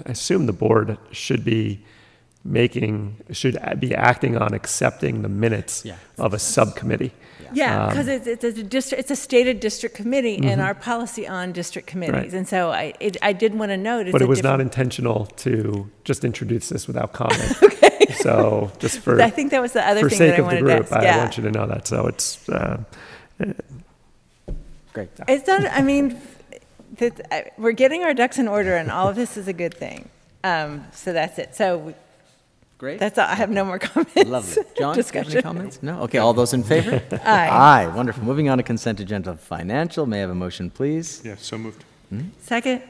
assume the board should be acting on accepting the minutes of a subcommittee. Yeah, because it's a stated district committee and our policy on district committees. Right. And so I did want to note. But it was not intentional to just introduce this without comment. Okay. So just for I think that was the other thing that I wanted to ask. I want you to know that. So it's great. It's not. I mean, we're getting our ducks in order, and all of this is a good thing. So that's it. So. Great. That's all. I have no more comments. Lovely. John, do you have any comments? No? Okay, all those in favor? Aye. Aye, wonderful. Moving on to consent agenda financial. May I have a motion, please? Yeah, so moved. Second.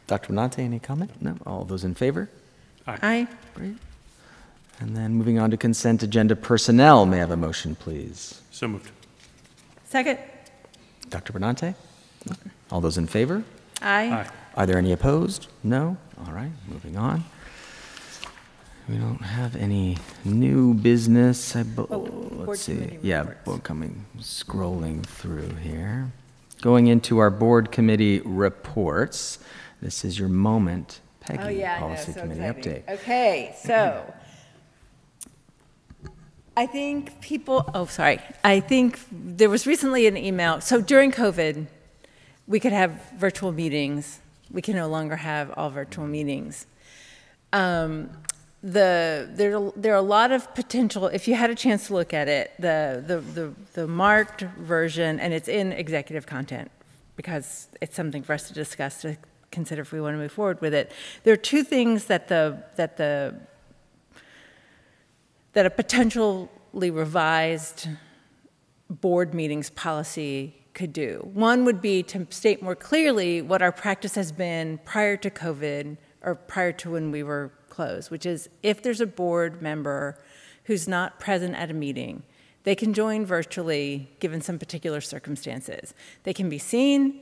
Dr. Benante, any comment? No? All those in favor? Aye. Great. And then moving on to consent agenda personnel. May I have a motion, please? So moved. Second. Dr. Benante? All those in favor? Aye. Are there any opposed? No? All right, moving on. We don't have any new business. Let's see. Yeah, scrolling through here. Going into our board committee reports. This is your moment, Peggy. Policy Committee update. Okay, so I think I think there was recently an email. So during COVID, we could have virtual meetings. We can no longer have all virtual meetings. There are a lot of potential. If you had a chance to look at it, the marked version, and it's in executive content because it's something for us to discuss, to consider if we want to move forward with it. There are two things that a potentially revised board meetings policy could do. One would be to state more clearly what our practice has been prior to COVID, or prior to when we were closed, which is if there's a board member who's not present at a meeting, they can join virtually given some particular circumstances. They can be seen,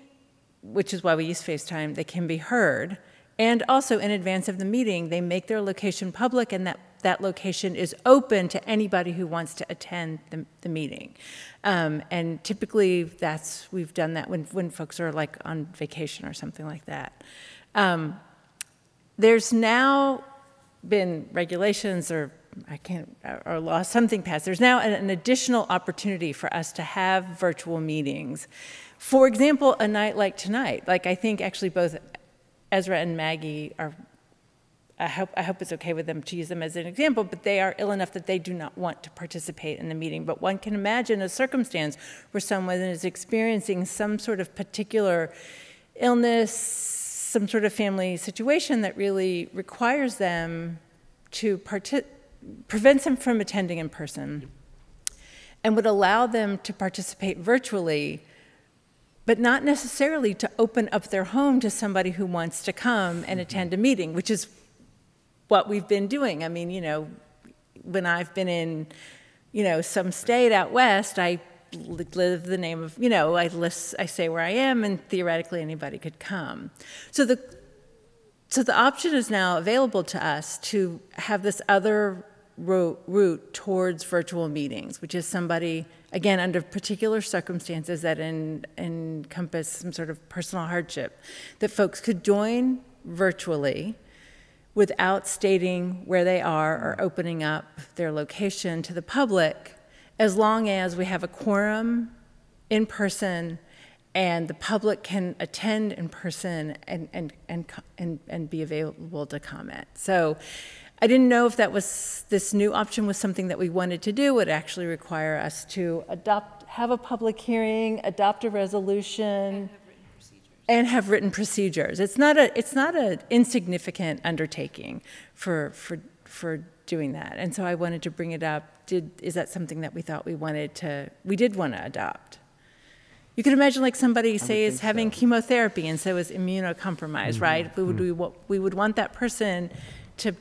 which is why we use FaceTime. They can be heard. And also in advance of the meeting, they make their location public, and that location is open to anybody who wants to attend the meeting. And typically we've done that when folks are like on vacation or something like that. There's now been regulations or law, something passed. There's now an additional opportunity for us to have virtual meetings. For example, a night like tonight. Like I think actually both Ezra and Maggie are, I hope it's okay with them to use them as an example, but they are ill enough that they do not want to participate in the meeting. But one can imagine a circumstance where someone is experiencing some sort of particular illness, some sort of family situation that really requires them to prevents them from attending in person and would allow them to participate virtually, but not necessarily to open up their home to somebody who wants to come and attend a meeting, which is what we've been doing. I mean, when I've been in, some state out west, I live the name of, I say where I am, and theoretically anybody could come. So the option is now available to us to have this other route towards virtual meetings, which is somebody, again, under particular circumstances that encompass some sort of personal hardship, that folks could join virtually without stating where they are or opening up their location to the public, as long as we have a quorum in person and the public can attend in person and be available to comment. So I didn't know if this new option was something that we wanted to do. It would actually require us to have a public hearing, adopt a resolution, and have written procedures. It's not an insignificant undertaking for for doing that. And so I wanted to bring it up. Is that something that we thought we did want to adopt? You could imagine like somebody, say, is having chemotherapy and so is immunocompromised, right? We would want that person to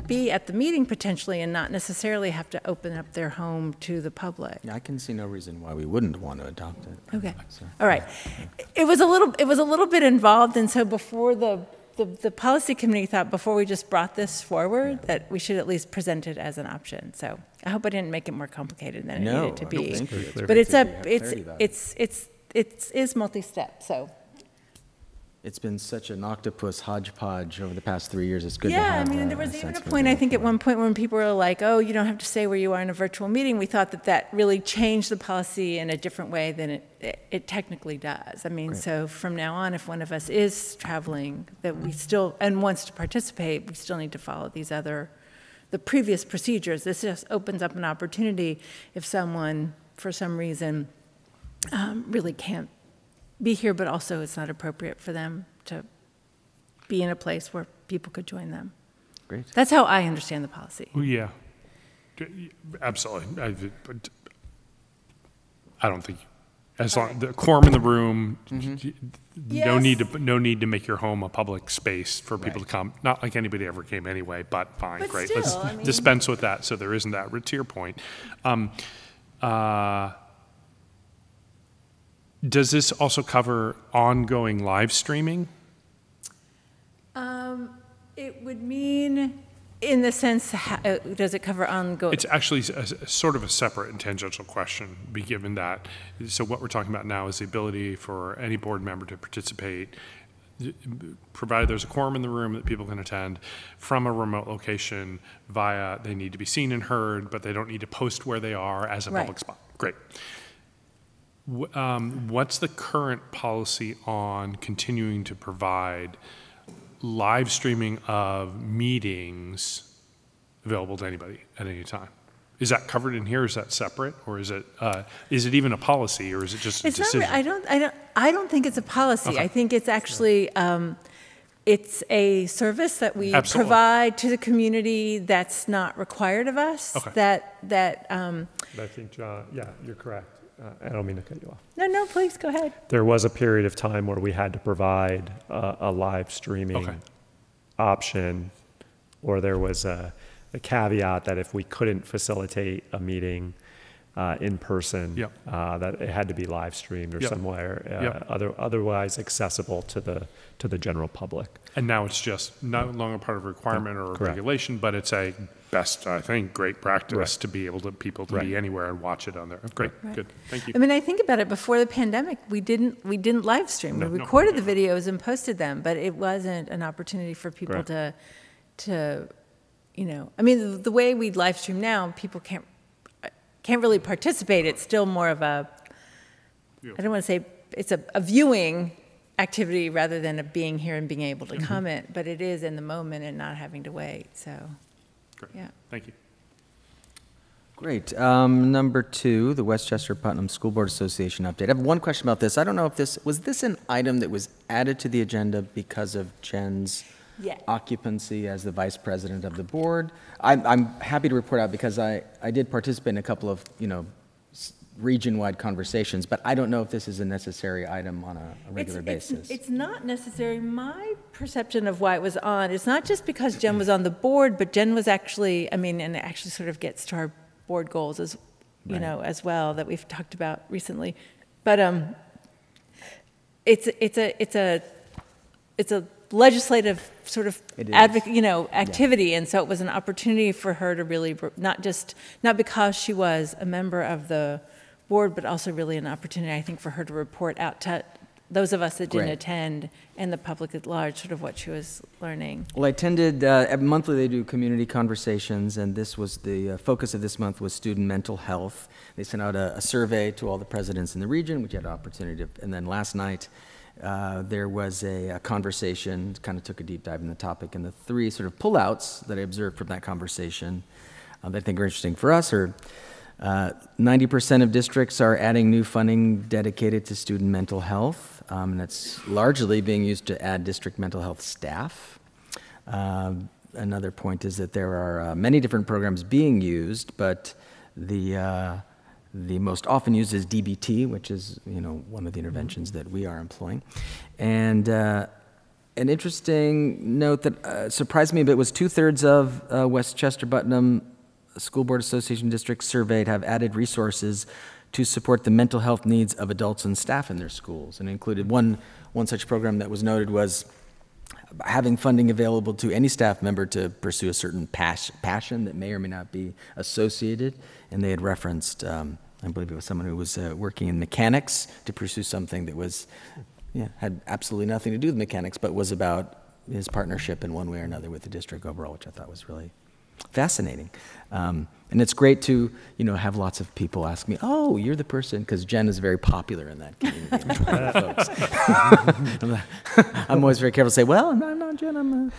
be at the meeting potentially and not necessarily have to open up their home to the public. I can see no reason why we wouldn't want to adopt it. Okay. All right. It was a little bit involved, and so before the policy committee thought, before we just brought this forward, that we should at least present it as an option. So I hope I didn't make it more complicated than it needed to be. But it's multi-step. So it's been such an octopus hodgepodge over the past 3 years. It's good to yeah, have I mean, there was even a point, I think at one point when people were like, oh, you don't have to say where you are in a virtual meeting. We thought that really changed the policy in a different way than it technically does. I mean, so from now on, if one of us is traveling that we still, and wants to participate, we still need to follow the previous procedures. This just opens up an opportunity if someone, for some reason, really can't be here, but also it's not appropriate for them to be in a place where people could join them. Great. That's how I understand the policy. Oh, yeah, absolutely. I don't think, as long the quorum in the room, no need to make your home a public space for people to come. Not like anybody ever came anyway, but fine, But great. still, Let's dispense with that so there isn't that. To your point. Does this also cover ongoing live streaming? It would mean, in the sense, does it cover ongoing? It's actually sort of a separate and tangential question, given that. So what we're talking about now is the ability for any board member to participate, provided there's a quorum in the room that people can attend, from a remote location via, they need to be seen and heard, but they don't need to post where they are as a public spot. Great. What's the current policy on continuing to provide live streaming of meetings available to anybody at any time? Is that covered in here? Is that separate, or is it even a policy, or is it just a decision? I don't think it's a policy. Okay. I think it's actually it's a service that we provide to the community that's not required of us. Okay. I think, John, yeah, you're correct. I don't mean to cut you off. No, please, go ahead. There was a period of time where we had to provide a live streaming option, or there was a caveat that if we couldn't facilitate a meeting in person, that it had to be live streamed or somewhere otherwise accessible to the general public. And now it's just no longer part of a requirement or a regulation, but it's a best, I think, great practice to be able to people to be anywhere and watch it on there. Great, good, thank you. I mean, I think about it. Before the pandemic, we didn't live stream. We recorded the videos and posted them, but it wasn't an opportunity for people to, you know, I mean, the way we live stream now, people can't really participate. It's still more of a, I don't want to say it's a viewing activity rather than a being here and being able to comment, but it is in the moment and not having to wait. So, great. Thank you. Great. Number 2, the Westchester Putnam School Board Association update. I have one question about this. I don't know if was this an item that was added to the agenda because of Jen's occupancy as the vice president of the board? I'm happy to report out because I did participate in a couple of, region-wide conversations, but I don't know if this is a necessary item on a regular basis. It's not necessary. My perception of why it was on, it's not just because Jen was on the board, but Jen was actually, and it actually sort of gets to our board goals as, as well, that we've talked about recently. But it's a legislative sort of activity, and so it was an opportunity for her to really not because she was a member of the board, but also really an opportunity, I think, for her to report out to those of us that didn't attend and the public at large, sort of what she was learning. Well, I attended, monthly they do community conversations, and this was the focus of this month was student mental health. They sent out a survey to all the presidents in the region, which you had an opportunity to, and then last night there was a conversation, kind of took a deep dive in the topic, and the 3 sort of pullouts that I observed from that conversation that I think are interesting for us are 90% of districts are adding new funding dedicated to student mental health, and that's largely being used to add district mental health staff. another point is that there are many different programs being used, but the most often used is DBT, which is, one of the interventions that we are employing. And an interesting note that surprised me a bit was 2/3 of Westchester Putnam School Board Association districts surveyed have added resources to support the mental health needs of adults and staff in their schools. And included one such program that was noted was having funding available to any staff member to pursue a certain passion that may or may not be associated. And they had referenced, I believe it was someone who was working in mechanics to pursue something that was, had absolutely nothing to do with mechanics, but was about his partnership in one way or another with the district overall, which I thought was really fascinating. And it's great to, have lots of people ask me, oh, you're the person, because Jen is very popular in that community. Folks. I'm always very careful to say, well, I'm not Jen, I'm,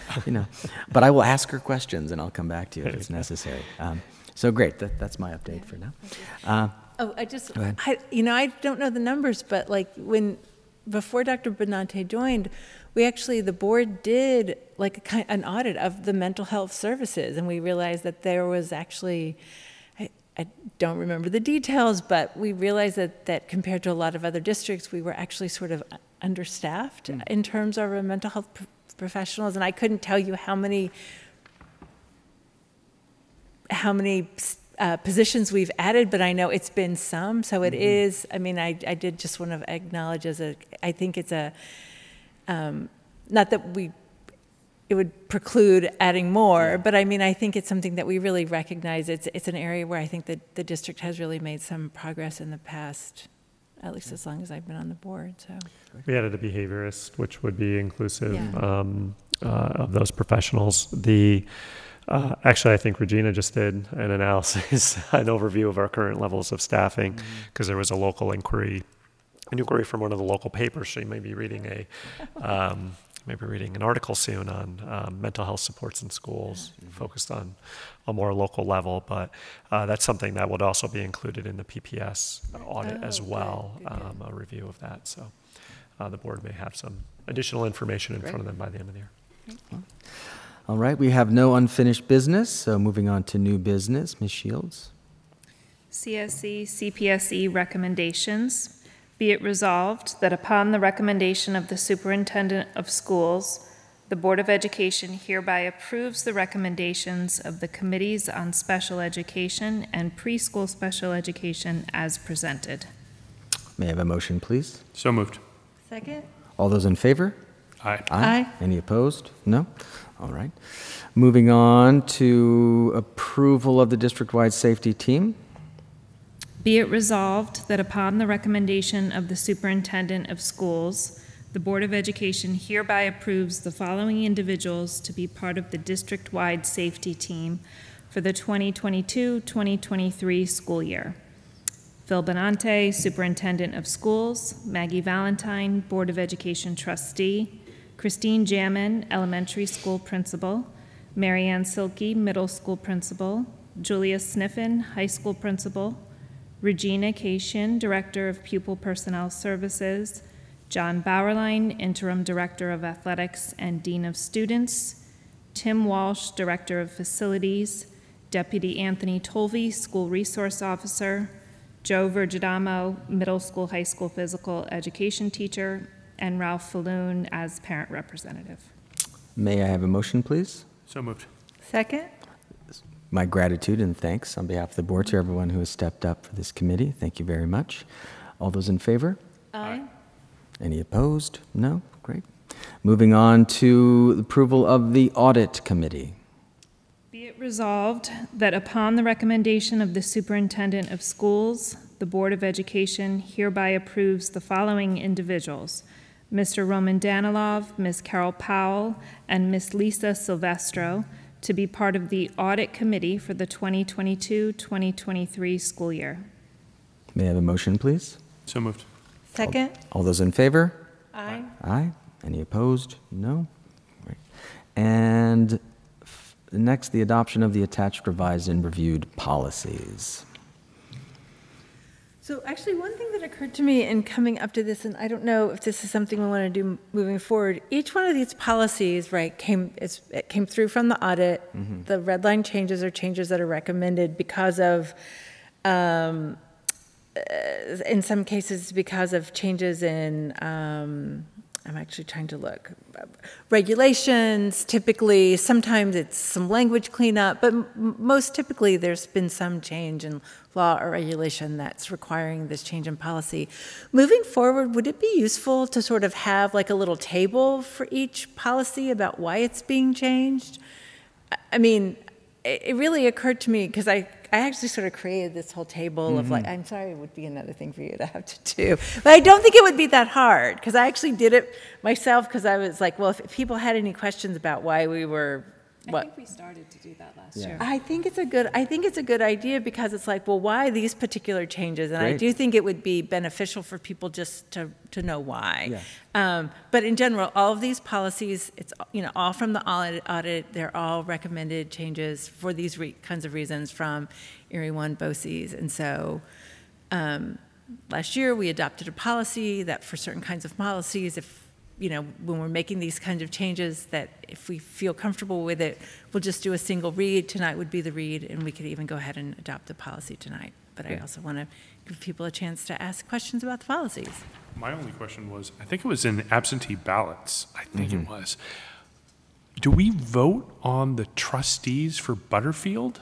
but I will ask her questions and I'll come back to you if it's necessary. So great, that's my update for now. Go ahead. I don't know the numbers, but before Dr. Benante joined, the board did an audit of the mental health services, and we realized that there was actually, I don't remember the details, but we realized that compared to a lot of other districts, we were actually sort of understaffed in terms of our mental health professionals, and I couldn't tell you how many positions we've added, but I know it's been some, so it is, I did just want to acknowledge I think it's not that it would preclude adding more, but I think it's something that we really recognize. It's an area where I think that the district has really made some progress in the past, at least as long as I've been on the board. So we added a behaviorist, which would be inclusive of those professionals. Actually, I think Regina just did an analysis, an overview of our current levels of staffing, because there was a local inquiry from one of the local papers. She may be reading an article soon on mental health supports in schools, focused on a more local level. But that's something that would also be included in the PPS audit as well, a review of that. So the board may have some additional information in front of them by the end of the year. Well, all right, we have no unfinished business, so moving on to new business. Ms. Shields. CSE, CPSE recommendations. Be it resolved that upon the recommendation of the Superintendent of Schools, the Board of Education hereby approves the recommendations of the Committees on Special Education and Preschool Special Education as presented. May I have a motion, please? So moved. Second. All those in favor? Aye. Aye. Any opposed? No? All right. Moving on to approval of the district-wide safety team. Be it resolved that upon the recommendation of the Superintendent of Schools, the Board of Education hereby approves the following individuals to be part of the district-wide safety team for the 2022-2023 school year. Phil Benante, Superintendent of Schools; Maggie Valentine, Board of Education Trustee; Christine Jamin, Elementary School Principal; Marianne Silke, Middle School Principal; Julia Sniffen, High School Principal; Regina Cation, Director of Pupil Personnel Services; John Bauerlein, Interim Director of Athletics and Dean of Students; Tim Walsh, Director of Facilities; Deputy Anthony Tolvey, School Resource Officer; Joe Vergidamo, Middle School, High School Physical Education Teacher; and Ralph Falloon as Parent Representative. May I have a motion, please? So moved. Second. My gratitude and thanks on behalf of the board to everyone who has stepped up for this committee. Thank you very much. All those in favor? Aye. Any opposed? No? Great. Moving on to approval of the Audit Committee. Be it resolved that upon the recommendation of the Superintendent of Schools, the Board of Education hereby approves the following individuals: Mr. Roman Danilov, Ms. Carol Powell, and Ms. Lisa Silvestro to be part of the Audit Committee for the 2022-2023 school year. May I have a motion, please? So moved. Second. All those in favor? Aye. Aye. Any opposed? No? Great. And next, the adoption of the attached, revised, and reviewed policies. So actually, one thing that occurred to me in coming up to this, and I don't know if this is something we want to do moving forward, each one of these policies, right, it came through from the audit. Mm-hmm. The red line changes are changes that are recommended because of, in some cases, because of changes in, I'm actually trying to look, regulations, typically, sometimes it's some language cleanup, but most typically there's been some change in law or regulation that's requiring this change in policy. Moving forward, would it be useful to sort of have like a little table for each policy about why it's being changed? I mean, it really occurred to me because I actually sort of created this whole table of like, I'm sorry, it would be another thing for you to have to do. But I don't think it would be that hard because I actually did it myself because I was like, well, if people had any questions about why we were, I think we started to do that last year. I think it's a good idea because it's like, well, why these particular changes? And Great. I do think it would be beneficial for people just to know why. Yeah. But in general, all of these policies, it's all from the audit. They're all recommended changes for these kinds of reasons from Erie 1 BOCES. And so last year we adopted a policy that for certain kinds of policies, when we're making these kinds of changes, that if we feel comfortable with it, we'll just do a single read. Tonight would be the read, and we could even go ahead and adopt the policy tonight. But I also want to give people a chance to ask questions about the policies. My only question was, I think it was in absentee ballots. I think it was. Do we vote on the trustees for Butterfield?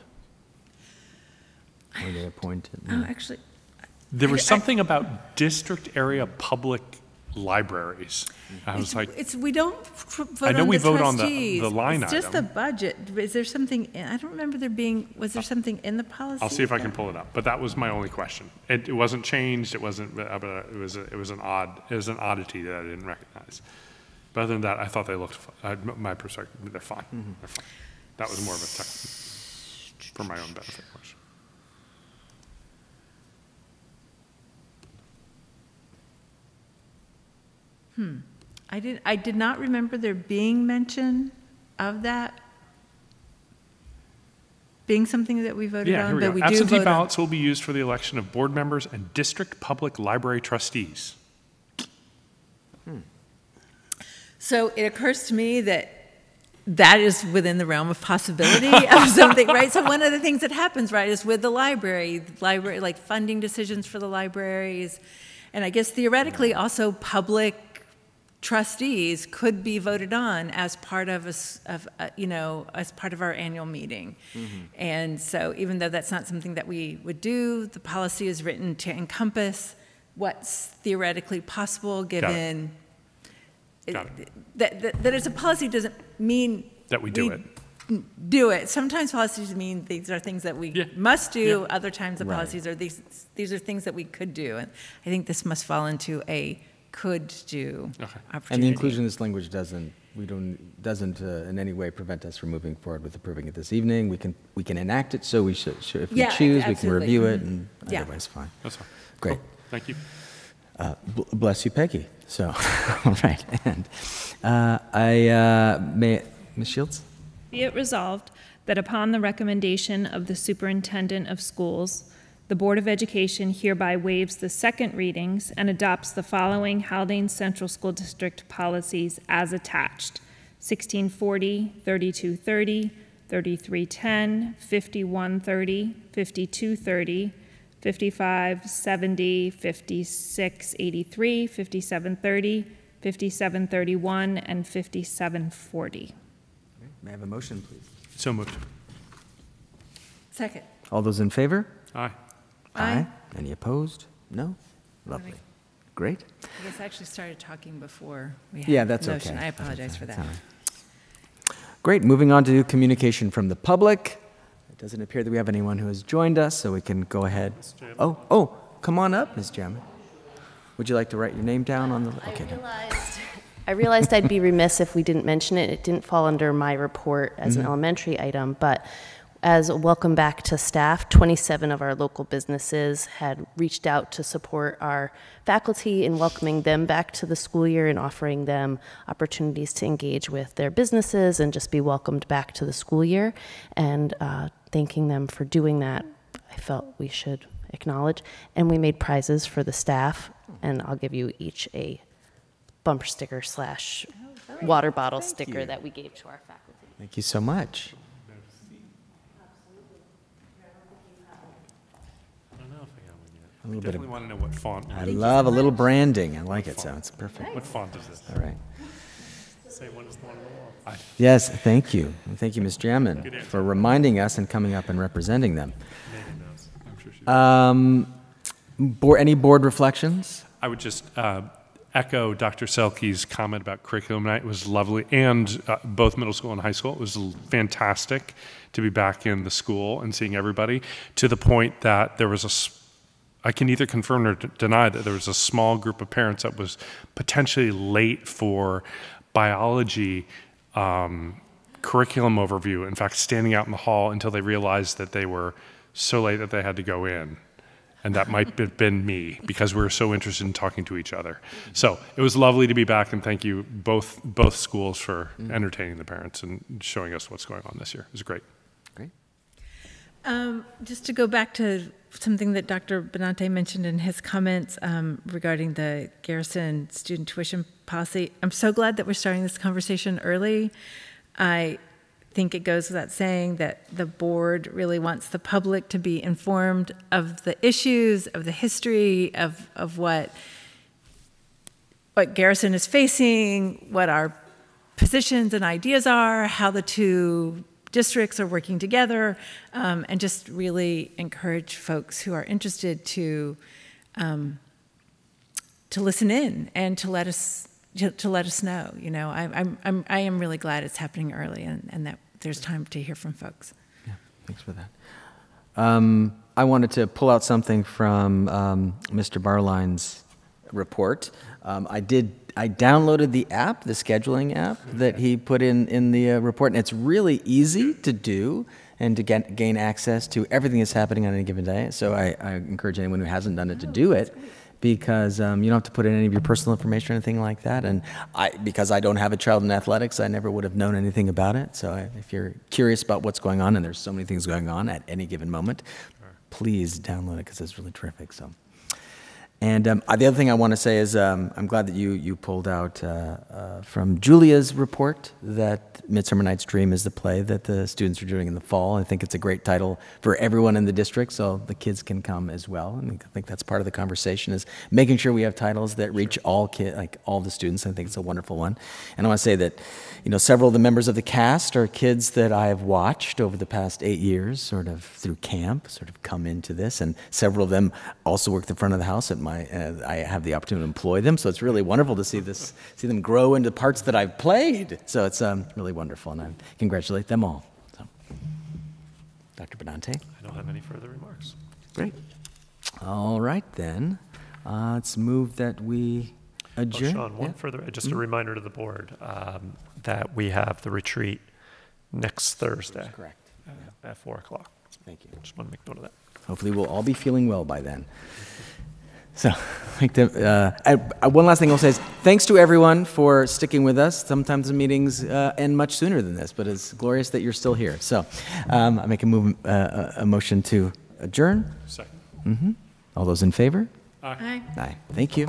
Were they appointed? Actually, There was something about district area public libraries. I was like, we don't vote I know on we the vote trustees. on the line It's just the item. budget. Is there something? I don't remember was there something in the policy? I'll see if I can pull it up. But that was my only question. It wasn't changed. It wasn't. It was an oddity that I didn't recognize. But other than that, I thought they looked. My perspective, they're fine. They're fine. That was more of a for my own benefit question. I did not remember there being mention of that being something that we voted on. Here we but go. we Absentee do vote ballots will be used for the election of board members and district public library trustees. So it occurs to me that is within the realm of possibility of something, right? So one of the things that happens, right, is with the library, like funding decisions for the libraries, and I guess theoretically also public trustees could be voted on as part of as part of our annual meeting. And so even though that's not something that we would do, the policy is written to encompass what's theoretically possible given that it's a policy doesn't mean that we do it. Do it. Sometimes policies mean these are things that we must do. Other times the policies are these are things that we could do. And I think this must fall into a could do opportunity. And the inclusion of this language doesn't in any way prevent us from moving forward with approving it this evening. We can enact it, so we should if we choose, we can review it, and otherwise fine. That's fine. Great. Cool. Thank you. Bless you, Peggy. So, all right, and Ms. Shields? Be it resolved that upon the recommendation of the Superintendent of Schools, the Board of Education hereby waives the second readings and adopts the following Haldane Central School District policies as attached: 1640, 3230, 3310, 5130, 5230, 5570, 5683, 5730, 5731, and 5740. May I have a motion, please? So moved. Second. All those in favor? Aye. Aye. Any opposed? No? Lovely. Great. I guess I actually started talking before we had that's the motion. okay. I apologize for that. Great. Moving on to communication from the public. It doesn't appear that we have anyone who has joined us, so we can go ahead. Oh, come on up, Ms. Jammett. Would you like to write your name down on the? Okay. I realized I'd be remiss if we didn't mention it. It didn't fall under my report as an elementary item, but as a welcome back to staff, 27 of our local businesses had reached out to support our faculty in welcoming them back to the school year and offering them opportunities to engage with their businesses and just be welcomed back to the school year. And thanking them for doing that, I felt we should acknowledge. And we made prizes for the staff, and I'll give you each a bumper sticker / water bottle sticker that we gave to our faculty. Thank you so much. A little bit Definitely of, want to know what font. I love a little branding. I like it, so it's perfect. What font is this? All right. Same one as the one on the wall. Yes, thank you. And thank you, Ms. Jammin, for reminding us and coming up and representing them. Any board reflections? I would just echo Dr. Selke's comment about curriculum night. It was lovely, and both middle school and high school. It was fantastic to be back in the school and seeing everybody, to the point that there was I can either confirm or deny that there was a small group of parents that was potentially late for biology curriculum overview. In fact, standing out in the hall until they realized that they were so late that they had to go in. And that might have been me, because we were so interested in talking to each other. So it was lovely to be back, and thank you both schools for entertaining the parents and showing us what's going on this year. It was great. Great. Just to go back to something that Dr. Benante mentioned in his comments regarding the Garrison student tuition policy, I'm so glad that we're starting this conversation early. I think it goes without saying that the board really wants the public to be informed of the issues, of the history, of what Garrison is facing, what our positions and ideas are, how the two districts are working together, and just really encourage folks who are interested to listen in and to let us know. You know, I am really glad it's happening early, and that there's time to hear from folks. Yeah, thanks for that. I wanted to pull out something from Mr. Barline's report. I downloaded the app, the scheduling app that he put in the report, and it's really easy to do and to gain access to everything that's happening on any given day. So I encourage anyone who hasn't done it to do it, because you don't have to put in any of your personal information or anything like that. And because I don't have a child in athletics, I never would have known anything about it. So if you're curious about what's going on, and there's so many things going on at any given moment, please download it, because it's really terrific. So. And the other thing I want to say is I'm glad that you pulled out from Julia's report that Midsummer Night's Dream is the play that the students are doing in the fall. I think it's a great title for everyone in the district, so the kids can come as well. And I think that's part of the conversation, is making sure we have titles that reach all kids, like all the students. I think it's a wonderful one. And I want to say that, you know, several of the members of the cast are kids that I have watched over the past 8 years, sort of through camp, sort of come into this, and several of them also work the front of the house at I have the opportunity to employ them, so it's really wonderful to see them grow into parts that I've played. So it's really wonderful, and I congratulate them all. So, Dr. Benante? I don't have any further remarks. Great. All right, then. Let's move that we adjourn. Sean, just a reminder to the board that we have the retreat next Thursday. That's correct. At 4 o'clock. Thank you. Just want to make note of that. Hopefully we'll all be feeling well by then. So, one last thing I'll say is thanks to everyone for sticking with us. Sometimes the meetings end much sooner than this, but it's glorious that you're still here. So, I make a motion to adjourn. Second. All those in favor? Aye. Aye. Thank you.